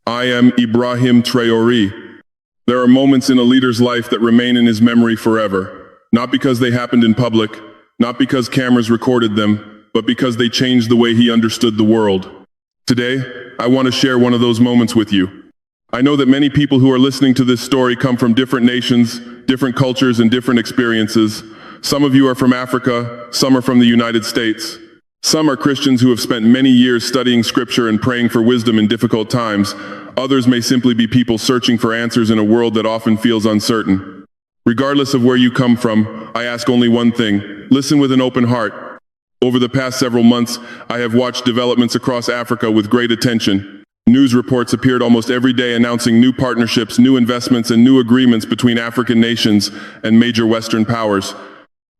I am Ibrahim Traoré. There are moments in a leader's life that remain in his memory forever, not because they happened in public, not because cameras recorded them, but because they changed the way he understood the world. Today, I want to share one of those moments with you. I know that many people who are listening to this story come from different nations, different cultures, and different experiences. Some of you are from Africa, some are from the United States. Some are Christians who have spent many years studying scripture and praying for wisdom in difficult times. Others may simply be people searching for answers in a world that often feels uncertain. Regardless of where you come from, I ask only one thing: listen with an open heart. Over the past several months, I have watched developments across Africa with great attention. News reports appeared almost every day announcing new partnerships, new investments, and new agreements between African nations and major Western powers.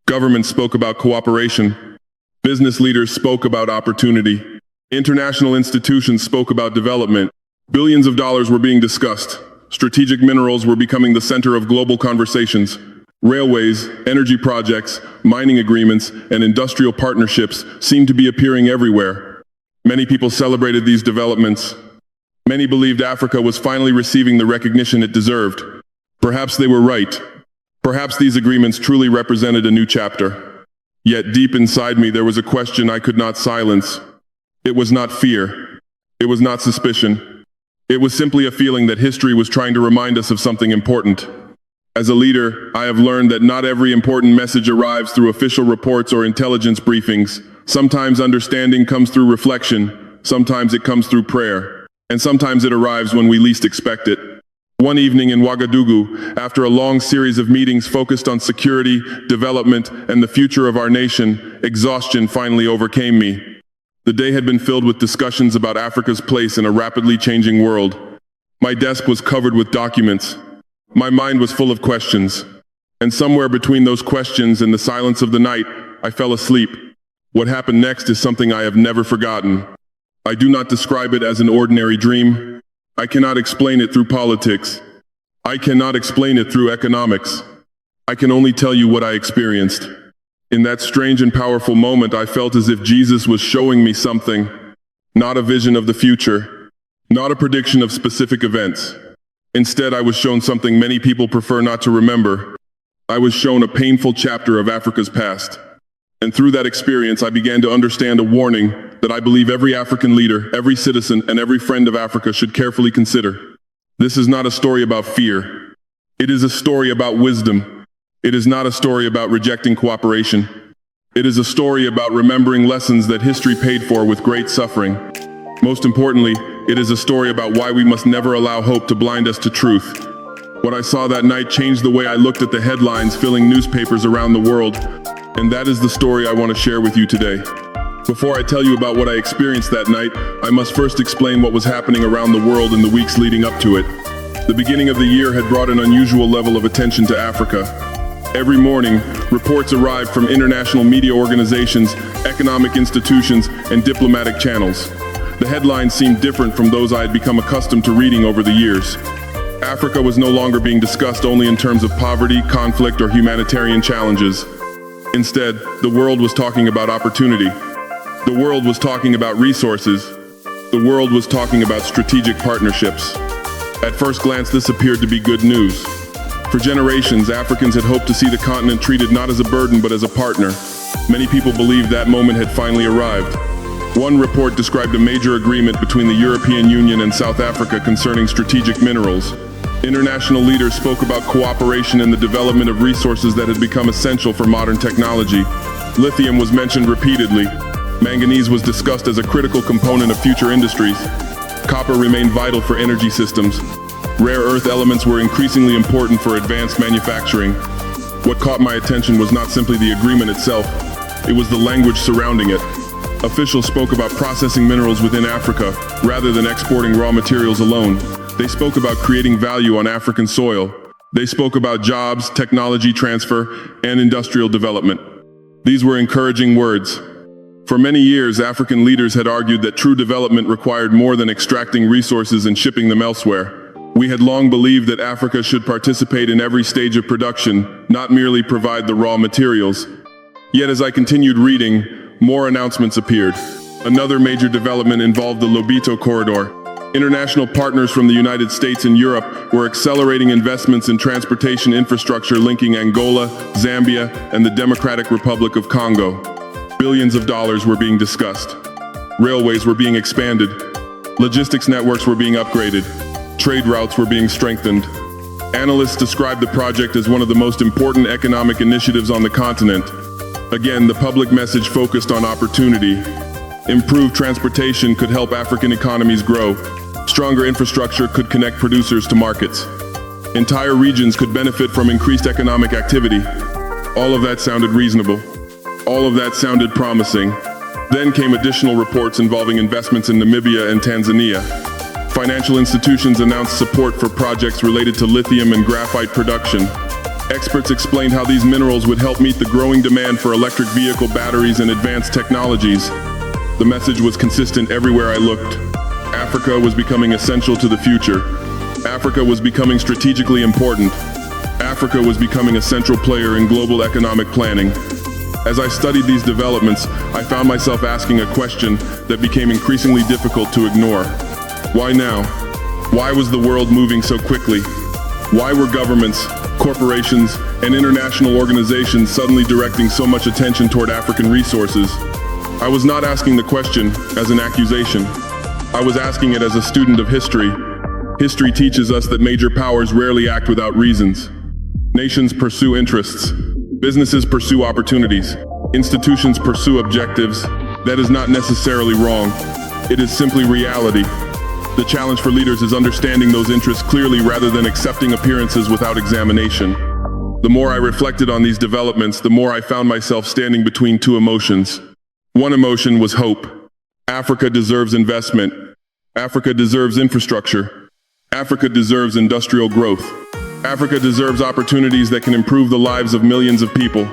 Governments spoke about cooperation. Business leaders spoke about opportunity. International institutions spoke about development. Billions of dollars were being discussed. Strategic minerals were becoming the center of global conversations. Railways, energy projects, mining agreements, and industrial partnerships seemed to be appearing everywhere. Many people celebrated these developments. Many believed Africa was finally receiving the recognition it deserved. Perhaps they were right. Perhaps these agreements truly represented a new chapter. Yet deep inside me there was a question I could not silence. It was not fear. It was not suspicion. It was simply a feeling that history was trying to remind us of something important. As a leader, I have learned that not every important message arrives through official reports or intelligence briefings. Sometimes understanding comes through reflection, sometimes it comes through prayer, and sometimes it arrives when we least expect it. One evening in Ouagadougou, after a long series of meetings focused on security, development, and the future of our nation, exhaustion finally overcame me. The day had been filled with discussions about Africa's place in a rapidly changing world. My desk was covered with documents. My mind was full of questions. And somewhere between those questions and the silence of the night, I fell asleep. What happened next is something I have never forgotten. I do not describe it as an ordinary dream. I cannot explain it through politics. I cannot explain it through economics. I can only tell you what I experienced. In that strange and powerful moment, I felt as if Jesus was showing me something, not a vision of the future, not a prediction of specific events. Instead, I was shown something many people prefer not to remember. I was shown a painful chapter of Africa's past. And through that experience, I began to understand a warning that I believe every African leader, every citizen, and every friend of Africa should carefully consider. This is not a story about fear. It is a story about wisdom. It is not a story about rejecting cooperation. It is a story about remembering lessons that history paid for with great suffering. Most importantly, it is a story about why we must never allow hope to blind us to truth. What I saw that night changed the way I looked at the headlines filling newspapers around the world. And that is the story I want to share with you today. Before I tell you about what I experienced that night, I must first explain what was happening around the world in the weeks leading up to it. The beginning of the year had brought an unusual level of attention to Africa. Every morning, reports arrived from international media organizations, economic institutions, and diplomatic channels. The headlines seemed different from those I had become accustomed to reading over the years. Africa was no longer being discussed only in terms of poverty, conflict, or humanitarian challenges. Instead, the world was talking about opportunity. The world was talking about resources. The world was talking about strategic partnerships. At first glance, this appeared to be good news. For generations, Africans had hoped to see the continent treated not as a burden but as a partner. Many people believed that moment had finally arrived. One report described a major agreement between the European Union and South Africa concerning strategic minerals. International leaders spoke about cooperation in the development of resources that had become essential for modern technology. Lithium was mentioned repeatedly. Manganese was discussed as a critical component of future industries. Copper remained vital for energy systems. Rare earth elements were increasingly important for advanced manufacturing. What caught my attention was not simply the agreement itself, it was the language surrounding it. Officials spoke about processing minerals within Africa, rather than exporting raw materials alone. They spoke about creating value on African soil. They spoke about jobs, technology transfer, and industrial development. These were encouraging words. For many years, African leaders had argued that true development required more than extracting resources and shipping them elsewhere. We had long believed that Africa should participate in every stage of production, not merely provide the raw materials. Yet as I continued reading, more announcements appeared. Another major development involved the Lobito corridor. International partners from the United States and Europe were accelerating investments in transportation infrastructure linking Angola, Zambia, and the Democratic Republic of Congo. Billions of dollars were being discussed. Railways were being expanded. Logistics networks were being upgraded. Trade routes were being strengthened. Analysts described the project as one of the most important economic initiatives on the continent. Again, the public message focused on opportunity. Improved transportation could help African economies grow. Stronger infrastructure could connect producers to markets. Entire regions could benefit from increased economic activity. All of that sounded reasonable. All of that sounded promising. Then came additional reports involving investments in Namibia and Tanzania. Financial institutions announced support for projects related to lithium and graphite production. Experts explained how these minerals would help meet the growing demand for electric vehicle batteries and advanced technologies. The message was consistent everywhere I looked. Africa was becoming essential to the future. Africa was becoming strategically important. Africa was becoming a central player in global economic planning. As I studied these developments, I found myself asking a question that became increasingly difficult to ignore. Why now? Why was the world moving so quickly? Why were governments, corporations, and international organizations suddenly directing so much attention toward African resources? I was not asking the question as an accusation. I was asking it as a student of history. History teaches us that major powers rarely act without reasons. Nations pursue interests. Businesses pursue opportunities. Institutions pursue objectives. That is not necessarily wrong. It is simply reality. The challenge for leaders is understanding those interests clearly rather than accepting appearances without examination. The more I reflected on these developments, the more I found myself standing between two emotions. One emotion was hope. Africa deserves investment. Africa deserves infrastructure. Africa deserves industrial growth. Africa deserves opportunities that can improve the lives of millions of people.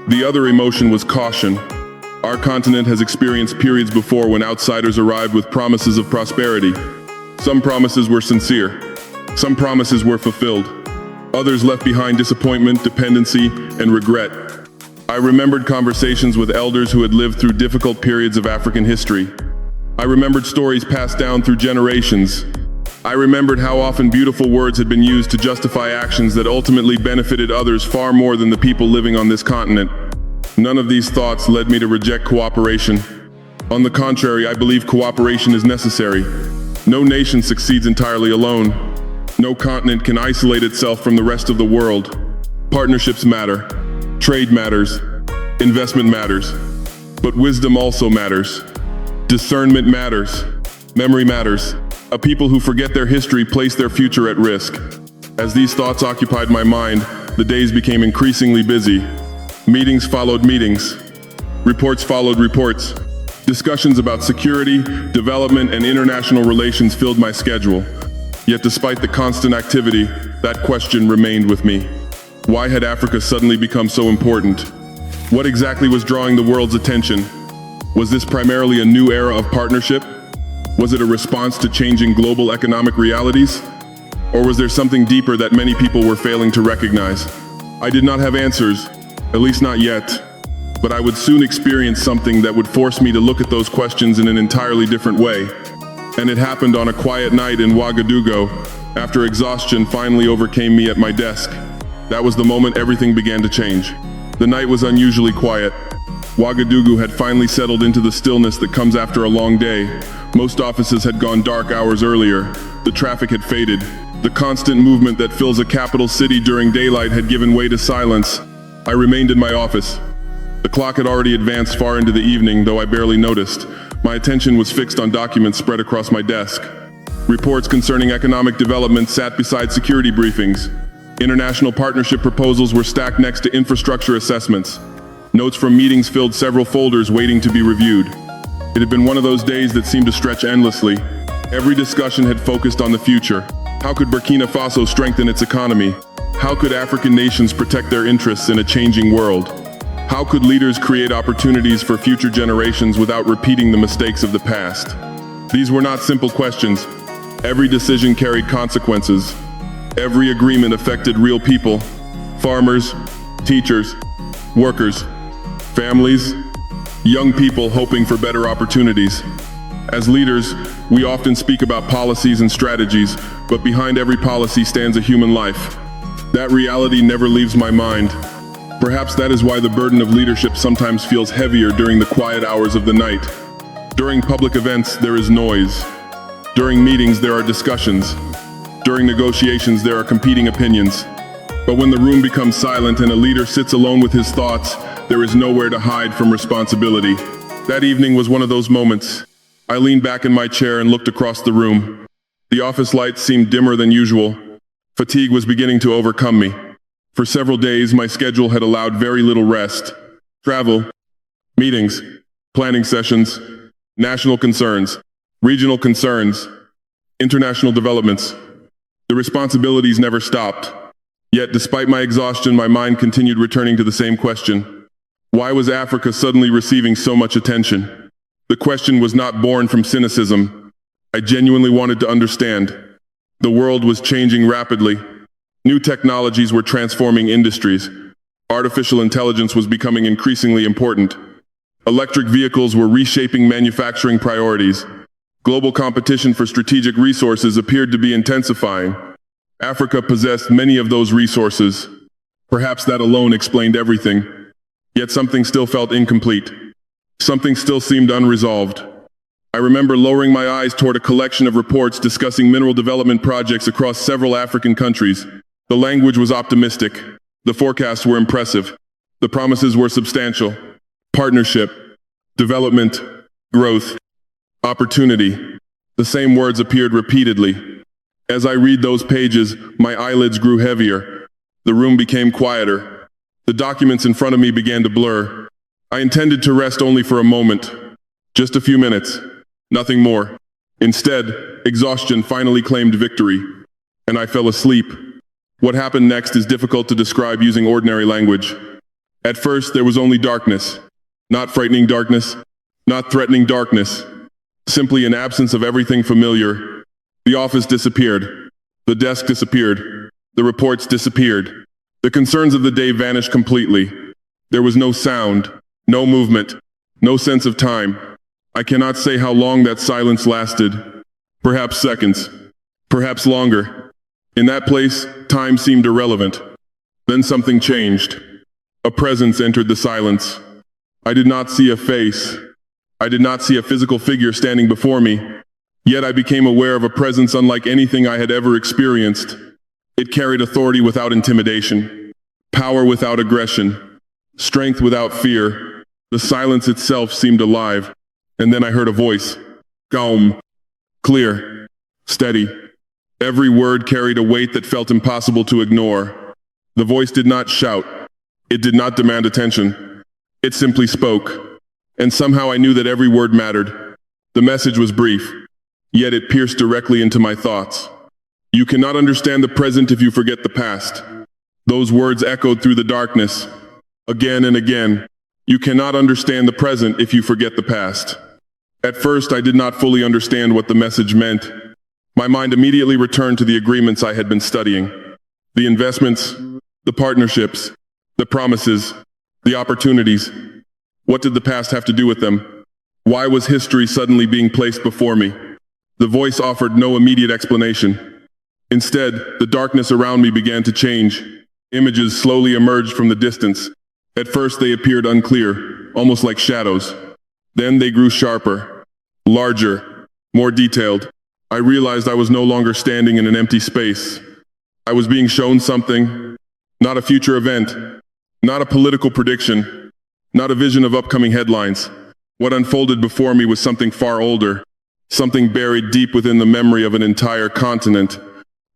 The other emotion was caution. Our continent has experienced periods before when outsiders arrived with promises of prosperity. Some promises were sincere. Some promises were fulfilled. Others left behind disappointment, dependency, and regret. I remembered conversations with elders who had lived through difficult periods of African history. I remembered stories passed down through generations. I remembered how often beautiful words had been used to justify actions that ultimately benefited others far more than the people living on this continent. None of these thoughts led me to reject cooperation. On the contrary, I believe cooperation is necessary. No nation succeeds entirely alone. No continent can isolate itself from the rest of the world. Partnerships matter. Trade matters. Investment matters. But wisdom also matters. Discernment matters. Memory matters. A people who forget their history place their future at risk. As these thoughts occupied my mind, the days became increasingly busy. Meetings followed meetings. Reports followed reports. Discussions about security, development, and international relations filled my schedule. Yet despite the constant activity, that question remained with me. Why had Africa suddenly become so important? What exactly was drawing the world's attention? Was this primarily a new era of partnership? Was it a response to changing global economic realities? Or was there something deeper that many people were failing to recognize? I did not have answers, at least not yet, but I would soon experience something that would force me to look at those questions in an entirely different way. And it happened on a quiet night in Ouagadougou, after exhaustion finally overcame me at my desk. That was the moment everything began to change. The night was unusually quiet. Ouagadougou had finally settled into the stillness that comes after a long day. Most offices had gone dark hours earlier. The traffic had faded. The constant movement that fills a capital city during daylight had given way to silence. I remained in my office. The clock had already advanced far into the evening, though I barely noticed. My attention was fixed on documents spread across my desk. Reports concerning economic development sat beside security briefings. International partnership proposals were stacked next to infrastructure assessments. Notes from meetings filled several folders waiting to be reviewed. It had been one of those days that seemed to stretch endlessly. Every discussion had focused on the future. How could Burkina Faso strengthen its economy? How could African nations protect their interests in a changing world? How could leaders create opportunities for future generations without repeating the mistakes of the past? These were not simple questions. Every decision carried consequences. Every agreement affected real people: farmers, teachers, workers, families, young people hoping for better opportunities. As leaders, we often speak about policies and strategies, but behind every policy stands a human life. That reality never leaves my mind. Perhaps that is why the burden of leadership sometimes feels heavier during the quiet hours of the night. During public events, there is noise. During meetings, there are discussions. During negotiations, there are competing opinions. But when the room becomes silent and a leader sits alone with his thoughts, there is nowhere to hide from responsibility. That evening was one of those moments. I leaned back in my chair and looked across the room. The office lights seemed dimmer than usual. Fatigue was beginning to overcome me. For several days, my schedule had allowed very little rest. Travel, meetings, planning sessions, national concerns, regional concerns, international developments. The responsibilities never stopped. Yet, despite my exhaustion, my mind continued returning to the same question. Why was Africa suddenly receiving so much attention? The question was not born from cynicism. I genuinely wanted to understand. The world was changing rapidly. New technologies were transforming industries. Artificial intelligence was becoming increasingly important. Electric vehicles were reshaping manufacturing priorities. Global competition for strategic resources appeared to be intensifying. Africa possessed many of those resources. Perhaps that alone explained everything. Yet something still felt incomplete. Something still seemed unresolved. I remember lowering my eyes toward a collection of reports discussing mineral development projects across several African countries. The language was optimistic. The forecasts were impressive. The promises were substantial. Partnership, development, growth, opportunity. The same words appeared repeatedly. As I read those pages, my eyelids grew heavier. The room became quieter. The documents in front of me began to blur. I intended to rest only for a moment. Just a few minutes. Nothing more. Instead, exhaustion finally claimed victory. And I fell asleep. What happened next is difficult to describe using ordinary language. At first, there was only darkness. Not frightening darkness. Not threatening darkness. Simply an absence of everything familiar. The office disappeared. The desk disappeared. The reports disappeared. The concerns of the day vanished completely. There was no sound, no movement, no sense of time. I cannot say how long that silence lasted. Perhaps seconds. Perhaps longer. In that place, time seemed irrelevant. Then something changed. A presence entered the silence. I did not see a face. I did not see a physical figure standing before me. Yet I became aware of a presence unlike anything I had ever experienced. It carried authority without intimidation, power without aggression, strength without fear. The silence itself seemed alive. And then I heard a voice. Calm, clear, steady. Every word carried a weight that felt impossible to ignore. The voice did not shout. It did not demand attention. It simply spoke. And somehow I knew that every word mattered. The message was brief, yet it pierced directly into my thoughts. You cannot understand the present if you forget the past. Those words echoed through the darkness. Again and again. You cannot understand the present if you forget the past. At first, I did not fully understand what the message meant. My mind immediately returned to the agreements I had been studying. The investments, the partnerships, the promises, the opportunities. What did the past have to do with them? Why was history suddenly being placed before me? The voice offered no immediate explanation. Instead, the darkness around me began to change. Images slowly emerged from the distance. At first they appeared unclear, almost like shadows. Then they grew sharper, larger, more detailed. I realized I was no longer standing in an empty space. I was being shown something, not a future event, not a political prediction, not a vision of upcoming headlines. What unfolded before me was something far older, something buried deep within the memory of an entire continent.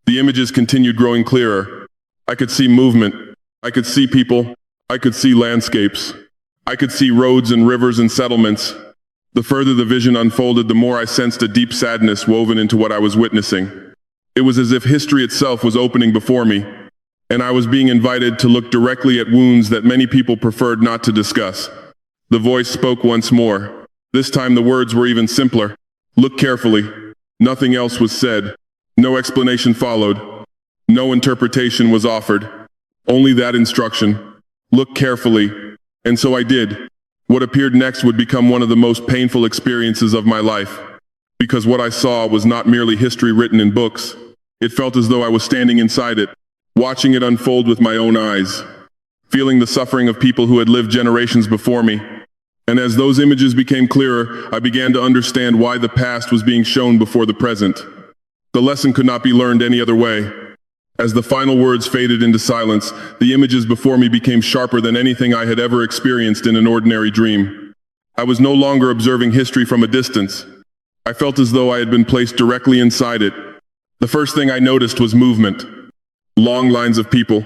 The images continued growing clearer. I could see movement. I could see people. I could see landscapes. I could see roads and rivers and settlements. The further the vision unfolded, the more I sensed a deep sadness woven into what I was witnessing. It was as if history itself was opening before me, and I was being invited to look directly at wounds that many people preferred not to discuss. The voice spoke once more. This time the words were even simpler. Look carefully. Nothing else was said. No explanation followed. No interpretation was offered. Only that instruction. Look carefully. And so I did. What appeared next would become one of the most painful experiences of my life. because what I saw was not merely history written in books. It felt as though I was standing inside it, watching it unfold with my own eyes, feeling the suffering of people who had lived generations before me. And as those images became clearer, I began to understand why the past was being shown before the present. The lesson could not be learned any other way. As the final words faded into silence, the images before me became sharper than anything I had ever experienced in an ordinary dream. I was no longer observing history from a distance. I felt as though I had been placed directly inside it. The first thing I noticed was movement. Long lines of people,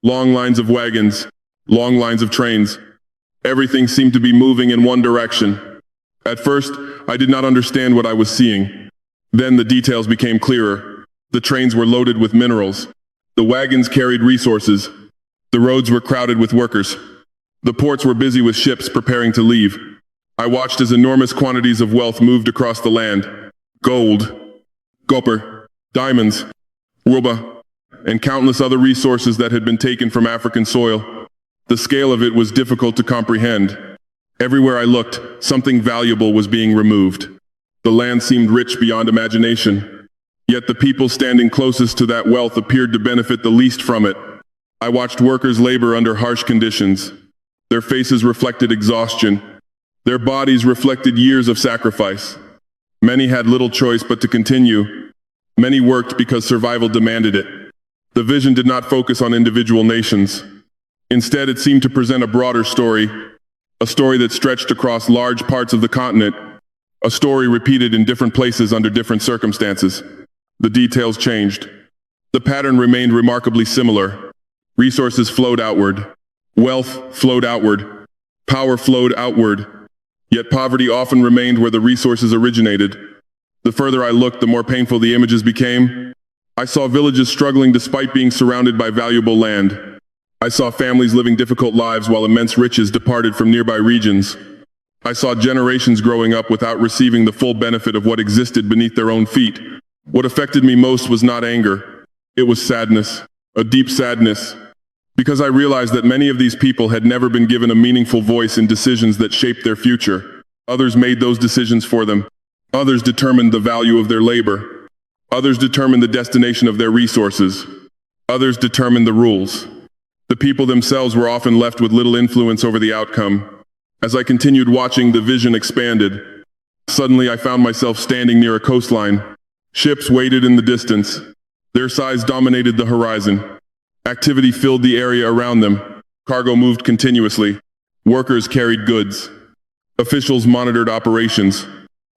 long lines of wagons, long lines of trains. Everything seemed to be moving in one direction. At first, I did not understand what I was seeing. Then the details became clearer. The trains were loaded with minerals. The wagons carried resources. The roads were crowded with workers. The ports were busy with ships preparing to leave. I watched as enormous quantities of wealth moved across the land. Gold, copper, diamonds, ruba, and countless other resources that had been taken from African soil. The scale of it was difficult to comprehend. Everywhere I looked, something valuable was being removed. The land seemed rich beyond imagination. Yet the people standing closest to that wealth appeared to benefit the least from it. I watched workers labor under harsh conditions. Their faces reflected exhaustion. Their bodies reflected years of sacrifice. Many had little choice but to continue. Many worked because survival demanded it. The vision did not focus on individual nations. Instead, it seemed to present a broader story, a story that stretched across large parts of the continent, a story repeated in different places under different circumstances. The details changed. The pattern remained remarkably similar. Resources flowed outward. Wealth flowed outward. Power flowed outward. Yet poverty often remained where the resources originated. The further I looked, the more painful the images became. I saw villages struggling despite being surrounded by valuable land. I saw families living difficult lives while immense riches departed from nearby regions. I saw generations growing up without receiving the full benefit of what existed beneath their own feet. What affected me most was not anger. It was sadness, a deep sadness, because I realized that many of these people had never been given a meaningful voice in decisions that shaped their future. Others made those decisions for them. Others determined the value of their labor. Others determined the destination of their resources. Others determined the rules. The people themselves were often left with little influence over the outcome. As I continued watching, the vision expanded. Suddenly, I found myself standing near a coastline. Ships waited in the distance. Their size dominated the horizon. Activity filled the area around them. Cargo moved continuously. Workers carried goods. Officials monitored operations.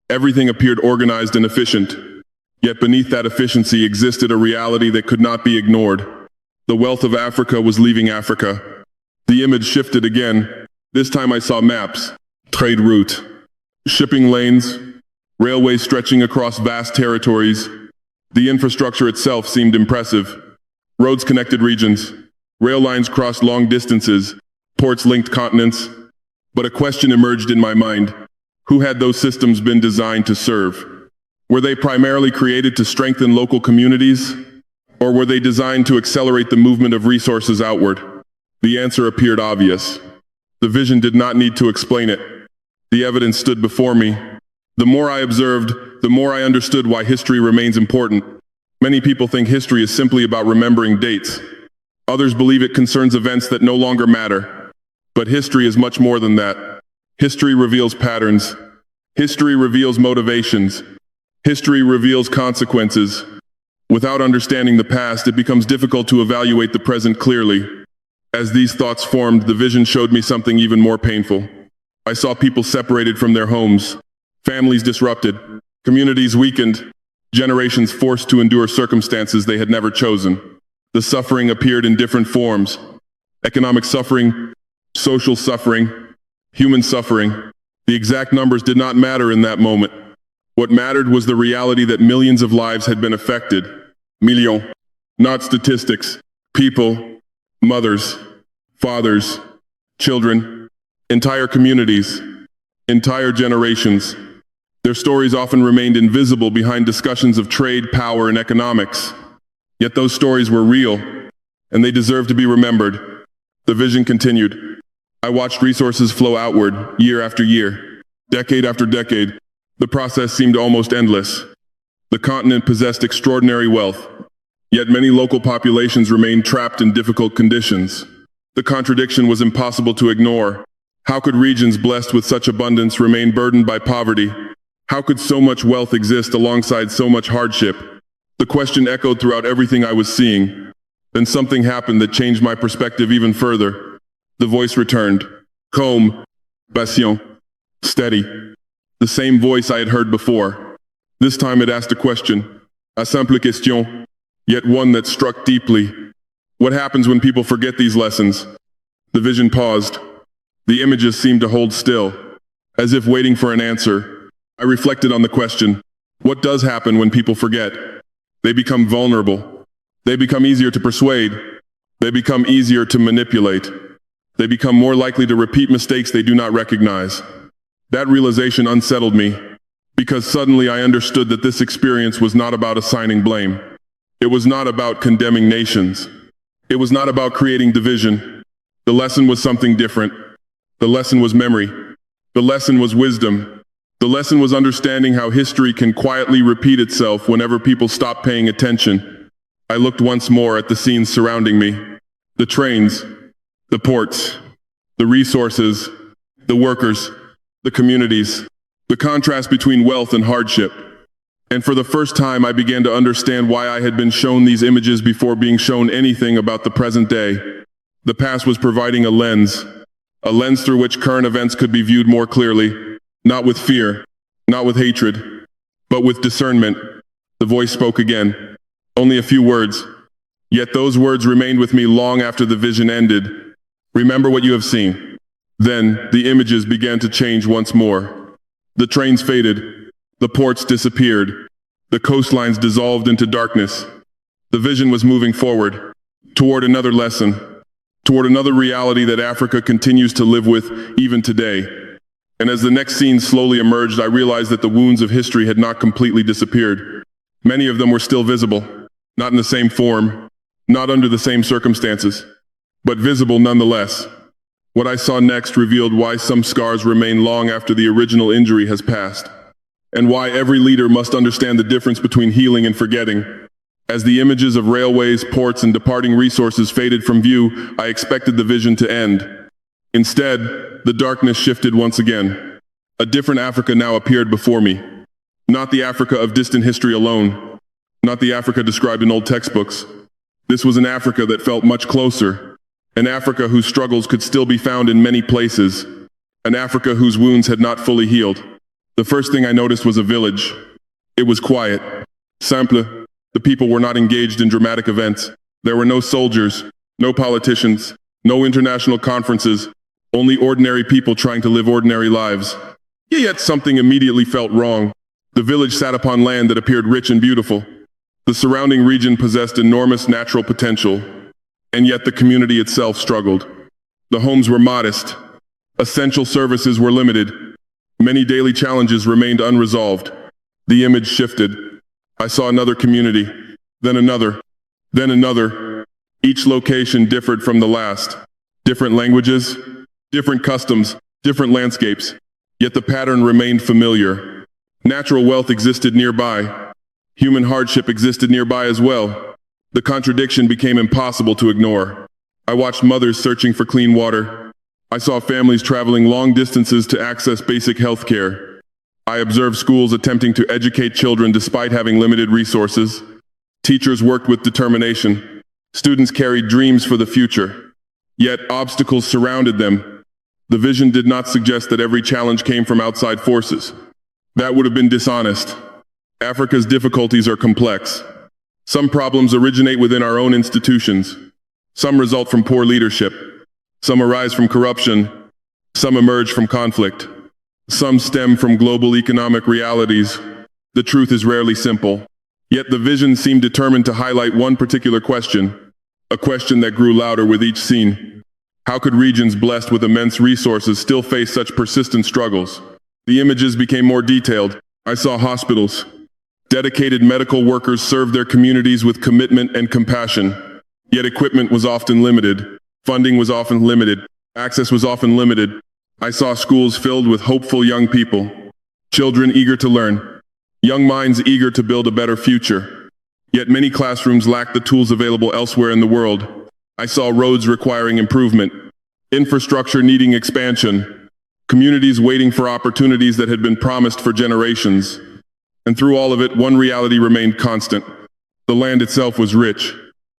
Everything appeared organized and efficient. Yet beneath that efficiency existed a reality that could not be ignored. The wealth of Africa was leaving Africa. The image shifted again. This time I saw maps, trade route, shipping lanes, railways stretching across vast territories. The infrastructure itself seemed impressive. Roads connected regions. Rail lines crossed long distances. Ports linked continents. But a question emerged in my mind. Who had those systems been designed to serve? Were they primarily created to strengthen local communities? Or were they designed to accelerate the movement of resources outward? The answer appeared obvious. The vision did not need to explain it. The evidence stood before me. The more I observed, the more I understood why history remains important. Many people think history is simply about remembering dates. Others believe it concerns events that no longer matter. But history is much more than that. History reveals patterns. History reveals motivations. History reveals consequences. Without understanding the past, it becomes difficult to evaluate the present clearly. As these thoughts formed, the vision showed me something even more painful. I saw people separated from their homes, families disrupted, communities weakened, generations forced to endure circumstances they had never chosen. The suffering appeared in different forms: economic suffering, social suffering, human suffering. The exact numbers did not matter in that moment. What mattered was the reality that millions of lives had been affected. Millions. Not statistics. People, mothers, fathers, children, entire communities, entire generations. Their stories often remained invisible behind discussions of trade, power, and economics. Yet those stories were real, and they deserve to be remembered. The vision continued. I watched resources flow outward, year after year, decade after decade. The process seemed almost endless. The continent possessed extraordinary wealth, yet many local populations remained trapped in difficult conditions. The contradiction was impossible to ignore. How could regions blessed with such abundance remain burdened by poverty? How could so much wealth exist alongside so much hardship? The question echoed throughout everything I was seeing. Then something happened that changed my perspective even further. The voice returned. Calm, patient, steady. The same voice I had heard before. This time it asked a question, a simple question, yet one that struck deeply. What happens when people forget these lessons? The vision paused. The images seemed to hold still, as if waiting for an answer. I reflected on the question, what does happen when people forget? They become vulnerable. They become easier to persuade. They become easier to manipulate. They become more likely to repeat mistakes they do not recognize. That realization unsettled me, because suddenly I understood that this experience was not about assigning blame. It was not about condemning nations. It was not about creating division. The lesson was something different. The lesson was memory. The lesson was wisdom. The lesson was understanding how history can quietly repeat itself whenever people stop paying attention. I looked once more at the scenes surrounding me. The trains, the ports, the resources, the workers, the communities, the contrast between wealth and hardship. And for the first time, I began to understand why I had been shown these images before being shown anything about the present day. The past was providing a lens through which current events could be viewed more clearly, not with fear, not with hatred, but with discernment. The voice spoke again. Only a few words. Yet those words remained with me long after the vision ended. Remember what you have seen. Then the images began to change once more. The trains faded. The ports disappeared. The coastlines dissolved into darkness. The vision was moving forward, toward another lesson, toward another reality that Africa continues to live with even today. And as the next scene slowly emerged, I realized that the wounds of history had not completely disappeared. Many of them were still visible, not in the same form, not under the same circumstances, but visible nonetheless. What I saw next revealed why some scars remain long after the original injury has passed, and why every leader must understand the difference between healing and forgetting. As the images of railways, ports, and departing resources faded from view, I expected the vision to end. Instead, the darkness shifted once again. A different Africa now appeared before me. Not the Africa of distant history alone. Not the Africa described in old textbooks. This was an Africa that felt much closer. An Africa whose struggles could still be found in many places. An Africa whose wounds had not fully healed. The first thing I noticed was a village. It was quiet. Simple. The people were not engaged in dramatic events. There were no soldiers, no politicians, no international conferences, only ordinary people trying to live ordinary lives. Yet something immediately felt wrong. The village sat upon land that appeared rich and beautiful. The surrounding region possessed enormous natural potential, and yet the community itself struggled. The homes were modest. Essential services were limited. Many daily challenges remained unresolved. The image shifted. I saw another community, then another, then another. Each location differed from the last. Different languages, different customs, different landscapes. Yet the pattern remained familiar. Natural wealth existed nearby. Human hardship existed nearby as well. The contradiction became impossible to ignore. I watched mothers searching for clean water. I saw families traveling long distances to access basic health care. I observed schools attempting to educate children despite having limited resources. Teachers worked with determination. Students carried dreams for the future. Yet obstacles surrounded them. The vision did not suggest that every challenge came from outside forces. That would have been dishonest. Africa's difficulties are complex. Some problems originate within our own institutions. Some result from poor leadership. Some arise from corruption. Some emerge from conflict. Some stem from global economic realities. The truth is rarely simple. Yet the vision seemed determined to highlight one particular question, a question that grew louder with each scene. How could regions blessed with immense resources still face such persistent struggles? The images became more detailed. I saw hospitals. Dedicated medical workers served their communities with commitment and compassion. Yet equipment was often limited. Funding was often limited. Access was often limited. I saw schools filled with hopeful young people. children eager to learn, young minds eager to build a better future. Yet many classrooms lack the tools available elsewhere in the world. I saw roads requiring improvement, infrastructure needing expansion, communities waiting for opportunities that had been promised for generations. And through all of it, one reality remained constant. The land itself was rich,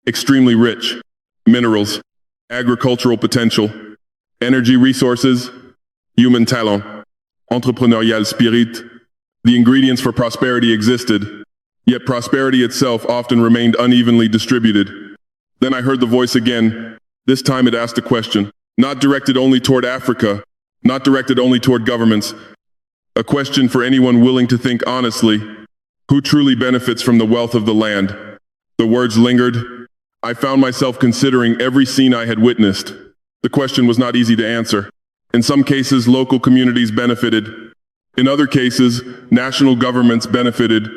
extremely rich. Minerals, agricultural potential, energy resources, human talent, entrepreneurial spirit. The ingredients for prosperity existed, yet prosperity itself often remained unevenly distributed. Then I heard the voice again. This time it asked a question, not directed only toward Africa, not directed only toward governments, a question for anyone willing to think honestly. Who truly benefits from the wealth of the land? The words lingered. I found myself considering every scene I had witnessed. The question was not easy to answer. In some cases, local communities benefited. In other cases, national governments benefited.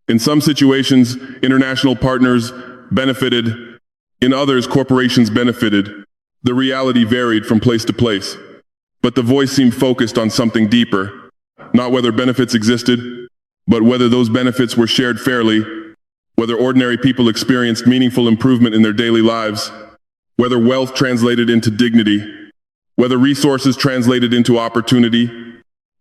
In some situations, international partners benefited. In others, corporations benefited. The reality varied from place to place. But the voice seemed focused on something deeper. Not whether benefits existed, but whether those benefits were shared fairly, whether ordinary people experienced meaningful improvement in their daily lives, whether wealth translated into dignity, whether resources translated into opportunity,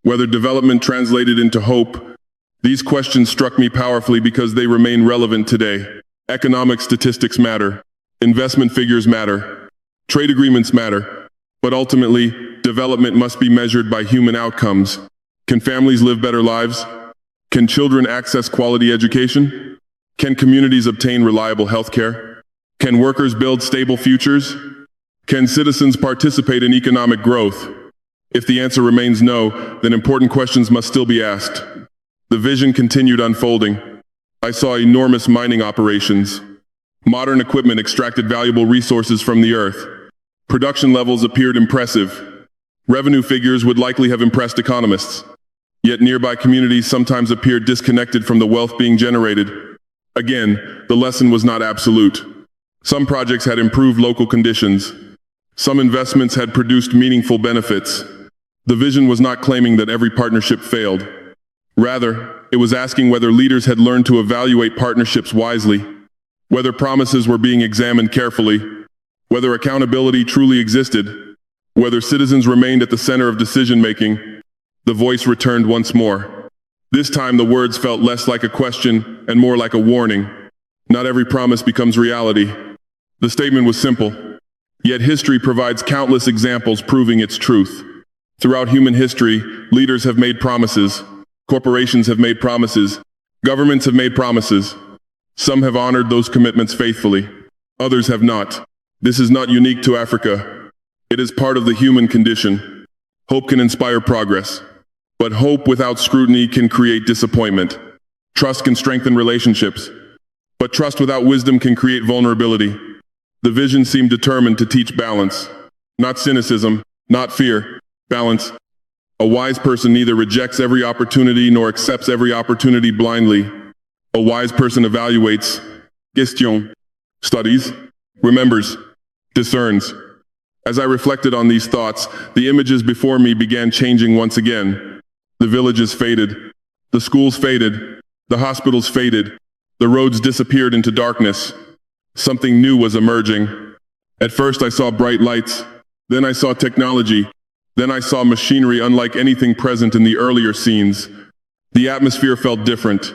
whether development translated into hope. These questions struck me powerfully because they remain relevant today. Economic statistics matter, investment figures matter, trade agreements matter, but ultimately, development must be measured by human outcomes. Can families live better lives? Can children access quality education? Can communities obtain reliable health care? Can workers build stable futures? Can citizens participate in economic growth? If the answer remains no, then important questions must still be asked. The vision continued unfolding. I saw enormous mining operations. Modern equipment extracted valuable resources from the earth. Production levels appeared impressive. Revenue figures would likely have impressed economists. Yet nearby communities sometimes appeared disconnected from the wealth being generated. Again, the lesson was not absolute. Some projects had improved local conditions. Some investments had produced meaningful benefits. The vision was not claiming that every partnership failed. Rather, it was asking whether leaders had learned to evaluate partnerships wisely, whether promises were being examined carefully, whether accountability truly existed, whether citizens remained at the center of decision-making. The voice returned once more. This time the words felt less like a question and more like a warning. Not every promise becomes reality. The statement was simple, yet history provides countless examples proving its truth. Throughout human history, leaders have made promises, corporations have made promises, governments have made promises. Some have honored those commitments faithfully, others have not. This is not unique to Africa. It is part of the human condition. Hope can inspire progress. But hope without scrutiny can create disappointment. Trust can strengthen relationships. But trust without wisdom can create vulnerability. The vision seemed determined to teach balance. Not cynicism, not fear, balance. A wise person neither rejects every opportunity nor accepts every opportunity blindly. A wise person evaluates, question, studies, remembers, discerns. As I reflected on these thoughts, the images before me began changing once again. The villages faded, the schools faded, the hospitals faded, the roads disappeared into darkness. Something new was emerging. At first I saw bright lights, then I saw technology, then I saw machinery unlike anything present in the earlier scenes. The atmosphere felt different,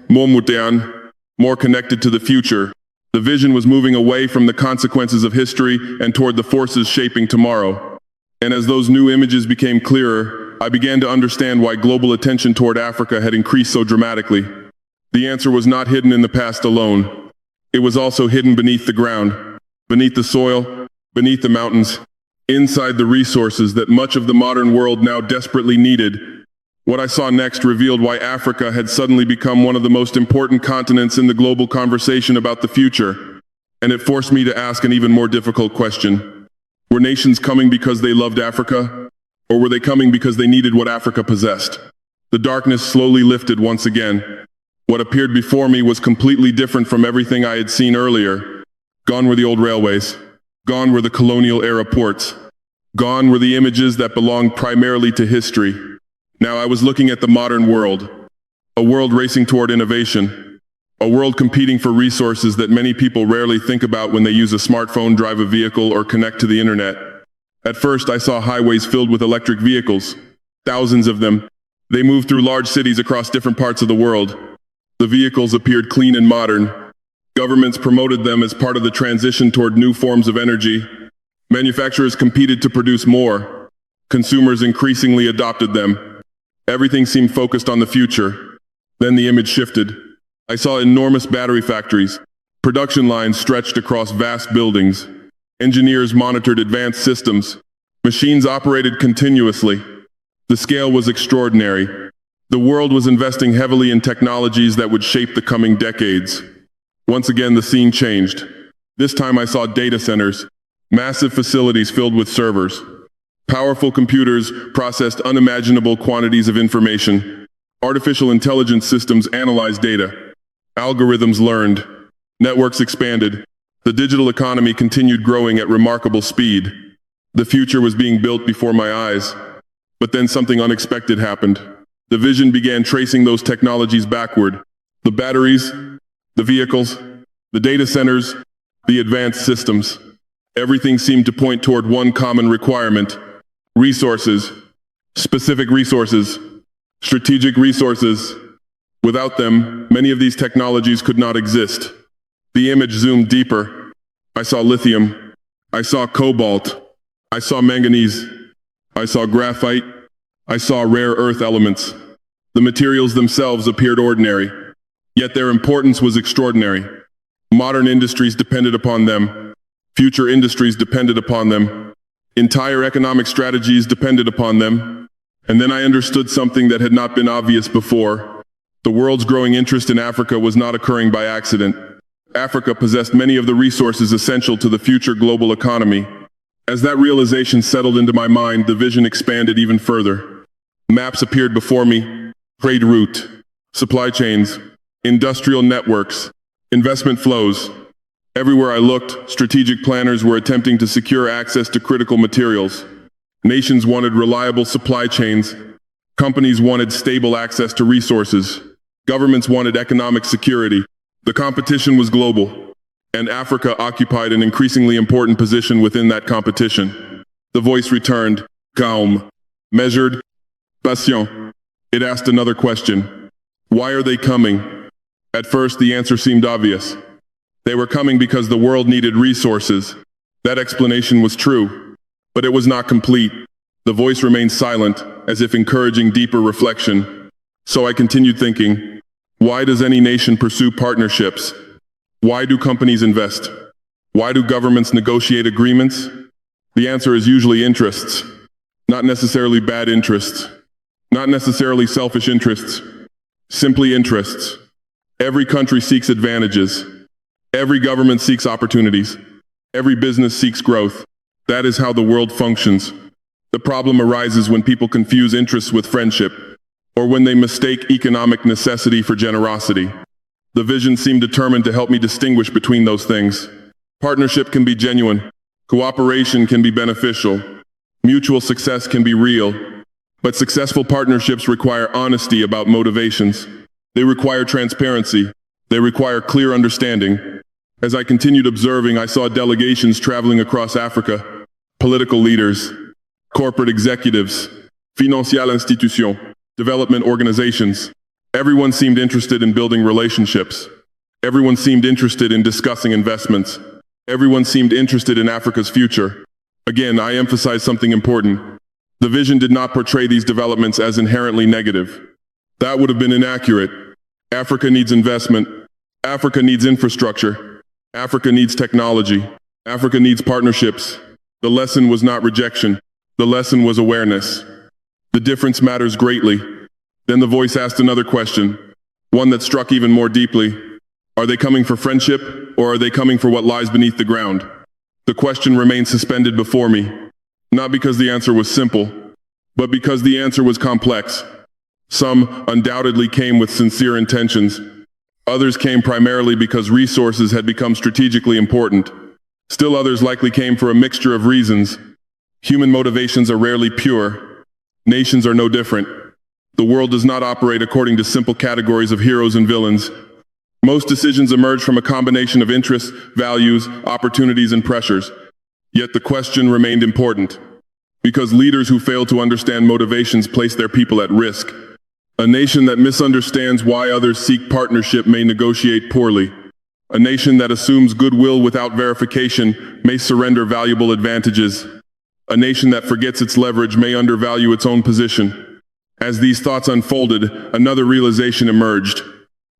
more modern, more connected to the future. The vision was moving away from the consequences of history and toward the forces shaping tomorrow. And as those new images became clearer, I began to understand why global attention toward Africa had increased so dramatically. The answer was not hidden in the past alone. It was also hidden beneath the ground, beneath the soil, beneath the mountains, inside the resources that much of the modern world now desperately needed. What I saw next revealed why Africa had suddenly become one of the most important continents in the global conversation about the future. And it forced me to ask an even more difficult question. Were nations coming because they loved Africa? Or were they coming because they needed what Africa possessed? The darkness slowly lifted once again. What appeared before me was completely different from everything I had seen earlier. Gone were the old railways. Gone were the colonial-era ports. Gone were the images that belonged primarily to history. Now I was looking at the modern world, a world racing toward innovation, a world competing for resources that many people rarely think about when they use a smartphone, drive a vehicle, or connect to the internet. At first, I saw highways filled with electric vehicles, thousands of them. They moved through large cities across different parts of the world. The vehicles appeared clean and modern. Governments promoted them as part of the transition toward new forms of energy. Manufacturers competed to produce more. Consumers increasingly adopted them. Everything seemed focused on the future. Then the image shifted. I saw enormous battery factories. Production lines stretched across vast buildings. Engineers monitored advanced systems. Machines operated continuously. The scale was extraordinary. The world was investing heavily in technologies that would shape the coming decades. Once again, the scene changed. This time I saw data centers, massive facilities filled with servers. Powerful computers processed unimaginable quantities of information. Artificial intelligence systems analyzed data. Algorithms learned. Networks expanded. The digital economy continued growing at remarkable speed. The future was being built before my eyes. But then something unexpected happened. The vision began tracing those technologies backward. The batteries, the vehicles, the data centers, the advanced systems. Everything seemed to point toward one common requirement: resources, specific resources, strategic resources. Without them, many of these technologies could not exist. The image zoomed deeper. I saw lithium. I saw cobalt. I saw manganese. I saw graphite. I saw rare earth elements. The materials themselves appeared ordinary, yet their importance was extraordinary. Modern industries depended upon them. Future industries depended upon them. Entire economic strategies depended upon them. And then I understood something that had not been obvious before. The world's growing interest in Africa was not occurring by accident. Africa possessed many of the resources essential to the future global economy. As that realization settled into my mind, the vision expanded even further. Maps appeared before me: trade route, supply chains, industrial networks, investment flows. Everywhere I looked, strategic planners were attempting to secure access to critical materials. Nations wanted reliable supply chains. Companies wanted stable access to resources. Governments wanted economic security. The competition was global, and Africa occupied an increasingly important position within that competition. The voice returned, calm, measured, patient. It asked another question: why are they coming? At first, the answer seemed obvious. They were coming because the world needed resources. That explanation was true, but it was not complete. The voice remained silent, as if encouraging deeper reflection. So I continued thinking, why does any nation pursue partnerships? Why do companies invest? Why do governments negotiate agreements? The answer is usually interests. Not necessarily bad interests. Not necessarily selfish interests. Simply interests. Every country seeks advantages. Every government seeks opportunities. Every business seeks growth. That is how the world functions. The problem arises when people confuse interests with friendship, or when they mistake economic necessity for generosity. The vision seemed determined to help me distinguish between those things. Partnership can be genuine. Cooperation can be beneficial. Mutual success can be real. But successful partnerships require honesty about motivations. They require transparency. They require clear understanding. As I continued observing, I saw delegations traveling across Africa, political leaders, corporate executives, financial institutions, development organizations. Everyone seemed interested in building relationships. Everyone seemed interested in discussing investments. Everyone seemed interested in Africa's future. Again, I emphasize something important. The vision did not portray these developments as inherently negative. That would have been inaccurate. Africa needs investment. Africa needs infrastructure. Africa needs technology. Africa needs partnerships. The lesson was not rejection. The lesson was awareness. The difference matters greatly. Then the voice asked another question, one that struck even more deeply. Are they coming for friendship, or are they coming for what lies beneath the ground? The question remained suspended before me, not because the answer was simple, but because the answer was complex. Some undoubtedly came with sincere intentions. Others came primarily because resources had become strategically important. Still others likely came for a mixture of reasons. Human motivations are rarely pure. Nations are no different. The world does not operate according to simple categories of heroes and villains. Most decisions emerge from a combination of interests, values, opportunities, and pressures. Yet the question remained important, because leaders who fail to understand motivations place their people at risk. A nation that misunderstands why others seek partnership may negotiate poorly. A nation that assumes goodwill without verification may surrender valuable advantages. A nation that forgets its leverage may undervalue its own position. As these thoughts unfolded, another realization emerged.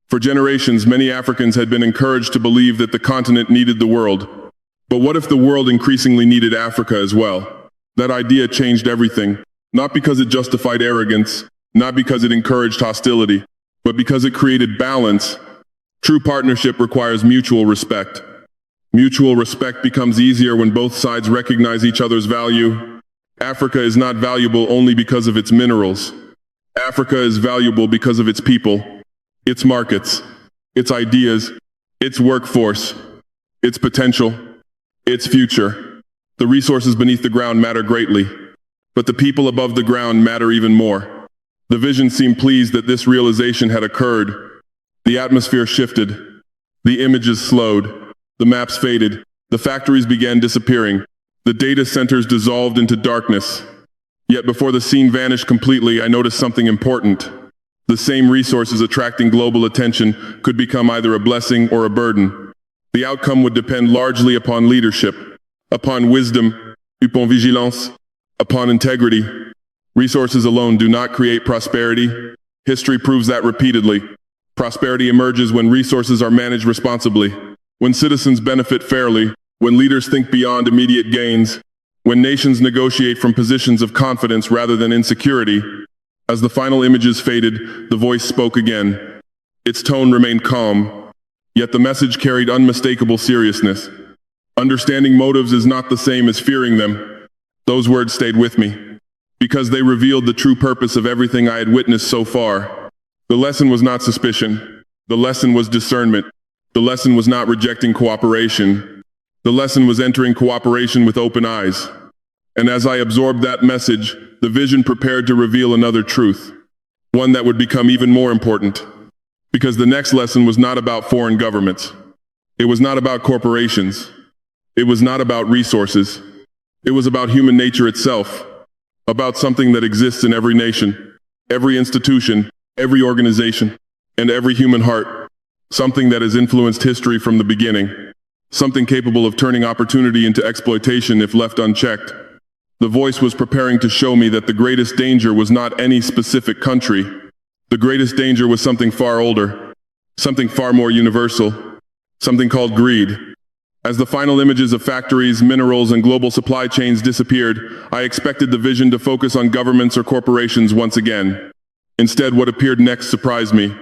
For generations, many Africans had been encouraged to believe that the continent needed the world. But what if the world increasingly needed Africa as well? That idea changed everything, not because it justified arrogance, not because it encouraged hostility, but because it created balance. True partnership requires mutual respect. Mutual respect becomes easier when both sides recognize each other's value. Africa is not valuable only because of its minerals. Africa is valuable because of its people, its markets, its ideas, its workforce, its potential, its future. The resources beneath the ground matter greatly, but the people above the ground matter even more. The vision seemed pleased that this realization had occurred. The atmosphere shifted. The images slowed. The maps faded. The factories began disappearing. The data centers dissolved into darkness. Yet before the scene vanished completely, I noticed something important. The same resources attracting global attention could become either a blessing or a burden. The outcome would depend largely upon leadership, upon wisdom, upon vigilance, upon integrity. Resources alone do not create prosperity. History proves that repeatedly. Prosperity emerges when resources are managed responsibly, when citizens benefit fairly, when leaders think beyond immediate gains, when nations negotiate from positions of confidence rather than insecurity. As the final images faded, the voice spoke again. Its tone remained calm, yet the message carried unmistakable seriousness. Understanding motives is not the same as fearing them. Those words stayed with me, because they revealed the true purpose of everything I had witnessed so far. The lesson was not suspicion. The lesson was discernment. The lesson was not rejecting cooperation. The lesson was entering cooperation with open eyes. And as I absorbed that message, the vision prepared to reveal another truth, one that would become even more important. Because the next lesson was not about foreign governments. It was not about corporations. It was not about resources. It was about human nature itself. About something that exists in every nation, every institution, every organization, and every human heart. Something that has influenced history from the beginning. Something capable of turning opportunity into exploitation if left unchecked. The voice was preparing to show me that the greatest danger was not any specific country. The greatest danger was something far older, something far more universal, something called greed. As the final images of factories, minerals, and global supply chains disappeared, I expected the vision to focus on governments or corporations once again. Instead, what appeared next surprised me.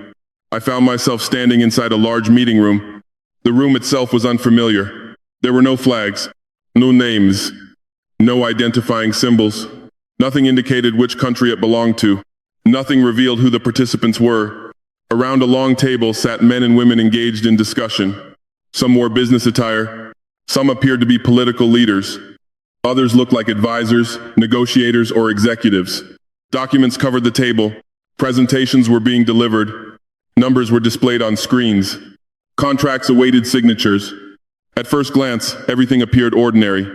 I found myself standing inside a large meeting room. The room itself was unfamiliar. There were no flags, no names, no identifying symbols. Nothing indicated which country it belonged to. Nothing revealed who the participants were. Around a long table sat men and women engaged in discussion. Some wore business attire. Some appeared to be political leaders. Others looked like advisors, negotiators, or executives. Documents covered the table. Presentations were being delivered. Numbers were displayed on screens. Contracts awaited signatures. At first glance, everything appeared ordinary.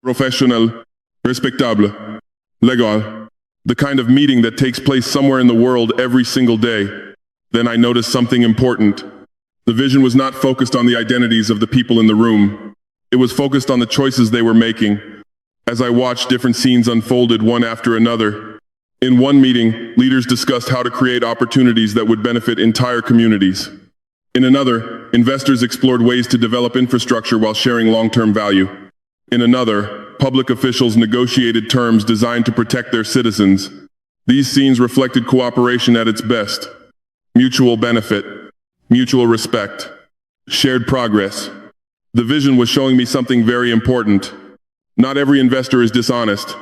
Professionnel, respectable, legal. The kind of meeting that takes place somewhere in the world every single day. Then I noticed something important. The vision was not focused on the identities of the people in the room. It was focused on the choices they were making. As I watched, different scenes unfolded one after another. In one meeting, leaders discussed how to create opportunities that would benefit entire communities. In another, investors explored ways to develop infrastructure while sharing long-term value. In another, public officials negotiated terms designed to protect their citizens. These scenes reflected cooperation at its best. Mutual benefit, mutual respect, shared progress. The vision was showing me something very important. Not every investor is dishonest.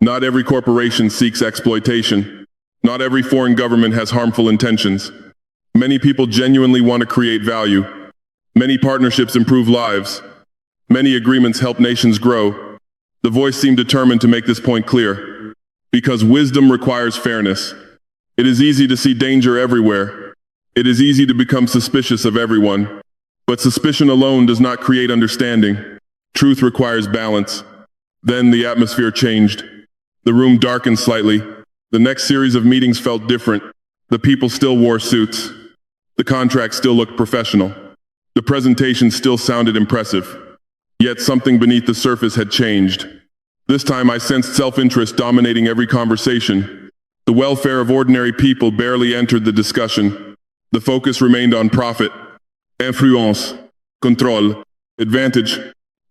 Not every corporation seeks exploitation. Not every foreign government has harmful intentions. Many people genuinely want to create value. Many partnerships improve lives. Many agreements help nations grow. The voice seemed determined to make this point clear. Because wisdom requires fairness. It is easy to see danger everywhere. It is easy to become suspicious of everyone. But suspicion alone does not create understanding. Truth requires balance. Then the atmosphere changed. The room darkened slightly. The next series of meetings felt different. The people still wore suits. The contract still looked professional. The presentation still sounded impressive. Yet something beneath the surface had changed. This time I sensed self-interest dominating every conversation. The welfare of ordinary people barely entered the discussion. The focus remained on profit, influence, control, advantage,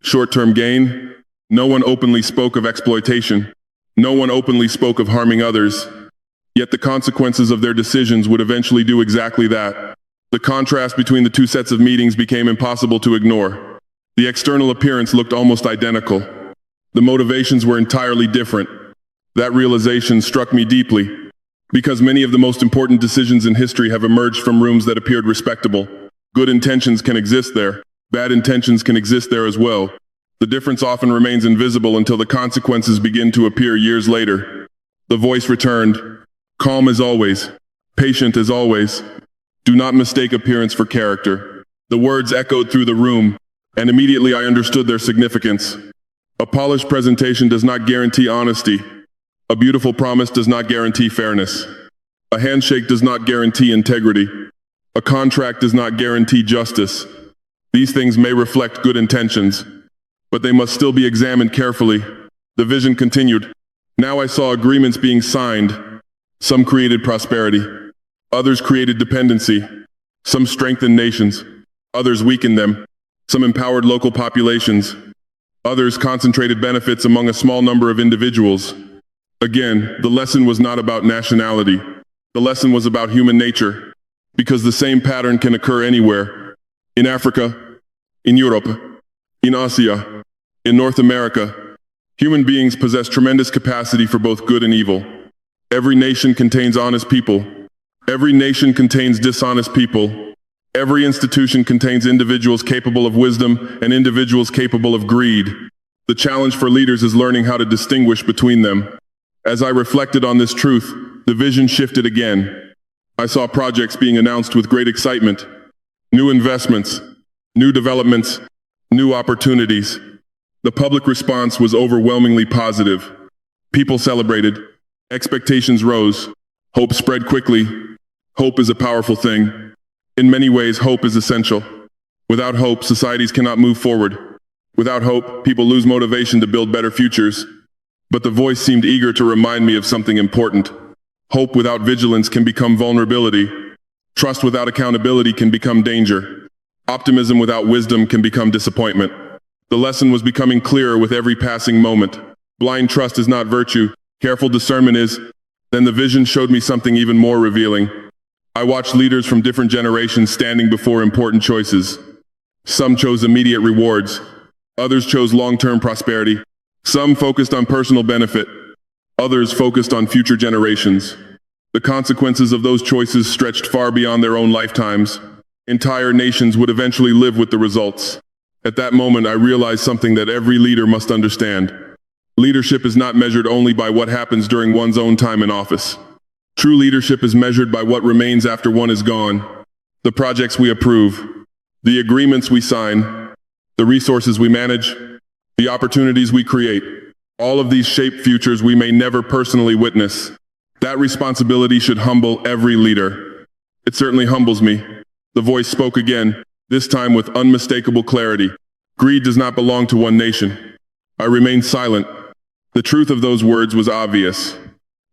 short-term gain. No one openly spoke of exploitation. No one openly spoke of harming others. Yet the consequences of their decisions would eventually do exactly that. The contrast between the two sets of meetings became impossible to ignore. The external appearance looked almost identical. The motivations were entirely different. That realization struck me deeply, because many of the most important decisions in history have emerged from rooms that appeared respectable. Good intentions can exist there. Bad intentions can exist there as well. The difference often remains invisible until the consequences begin to appear years later. The voice returned, calm as always, patient as always. Do not mistake appearance for character. The words echoed through the room, and immediately I understood their significance. A polished presentation does not guarantee honesty. A beautiful promise does not guarantee fairness. A handshake does not guarantee integrity. A contract does not guarantee justice. These things may reflect good intentions, but they must still be examined carefully. The vision continued. Now I saw agreements being signed. Some created prosperity. Others created dependency. Some strengthened nations. Others weakened them. Some empowered local populations. Others concentrated benefits among a small number of individuals. Again, the lesson was not about nationality. The lesson was about human nature, because the same pattern can occur anywhere. In Africa, in Europe, in Asia, in North America, human beings possess tremendous capacity for both good and evil. Every nation contains honest people. Every nation contains dishonest people. Every institution contains individuals capable of wisdom and individuals capable of greed. The challenge for leaders is learning how to distinguish between them. As I reflected on this truth, the vision shifted again. I saw projects being announced with great excitement. New investments, new developments, new opportunities. The public response was overwhelmingly positive. People celebrated. Expectations rose. Hope spread quickly. Hope is a powerful thing. In many ways, hope is essential. Without hope, societies cannot move forward. Without hope, people lose motivation to build better futures. But the voice seemed eager to remind me of something important. Hope without vigilance can become vulnerability. Trust without accountability can become danger. Optimism without wisdom can become disappointment. The lesson was becoming clearer with every passing moment. Blind trust is not virtue. Careful discernment is. Then the vision showed me something even more revealing. I watched leaders from different generations standing before important choices. Some chose immediate rewards. Others chose long-term prosperity. Some focused on personal benefit. Others focused on future generations. The consequences of those choices stretched far beyond their own lifetimes. Entire nations would eventually live with the results. At that moment, I realized something that every leader must understand. Leadership is not measured only by what happens during one's own time in office. True leadership is measured by what remains after one is gone. The projects we approve, the agreements we sign, the resources we manage, the opportunities we create. All of these shape futures we may never personally witness. That responsibility should humble every leader. It certainly humbles me. The voice spoke again, this time with unmistakable clarity. Greed does not belong to one nation. I remained silent. The truth of those words was obvious.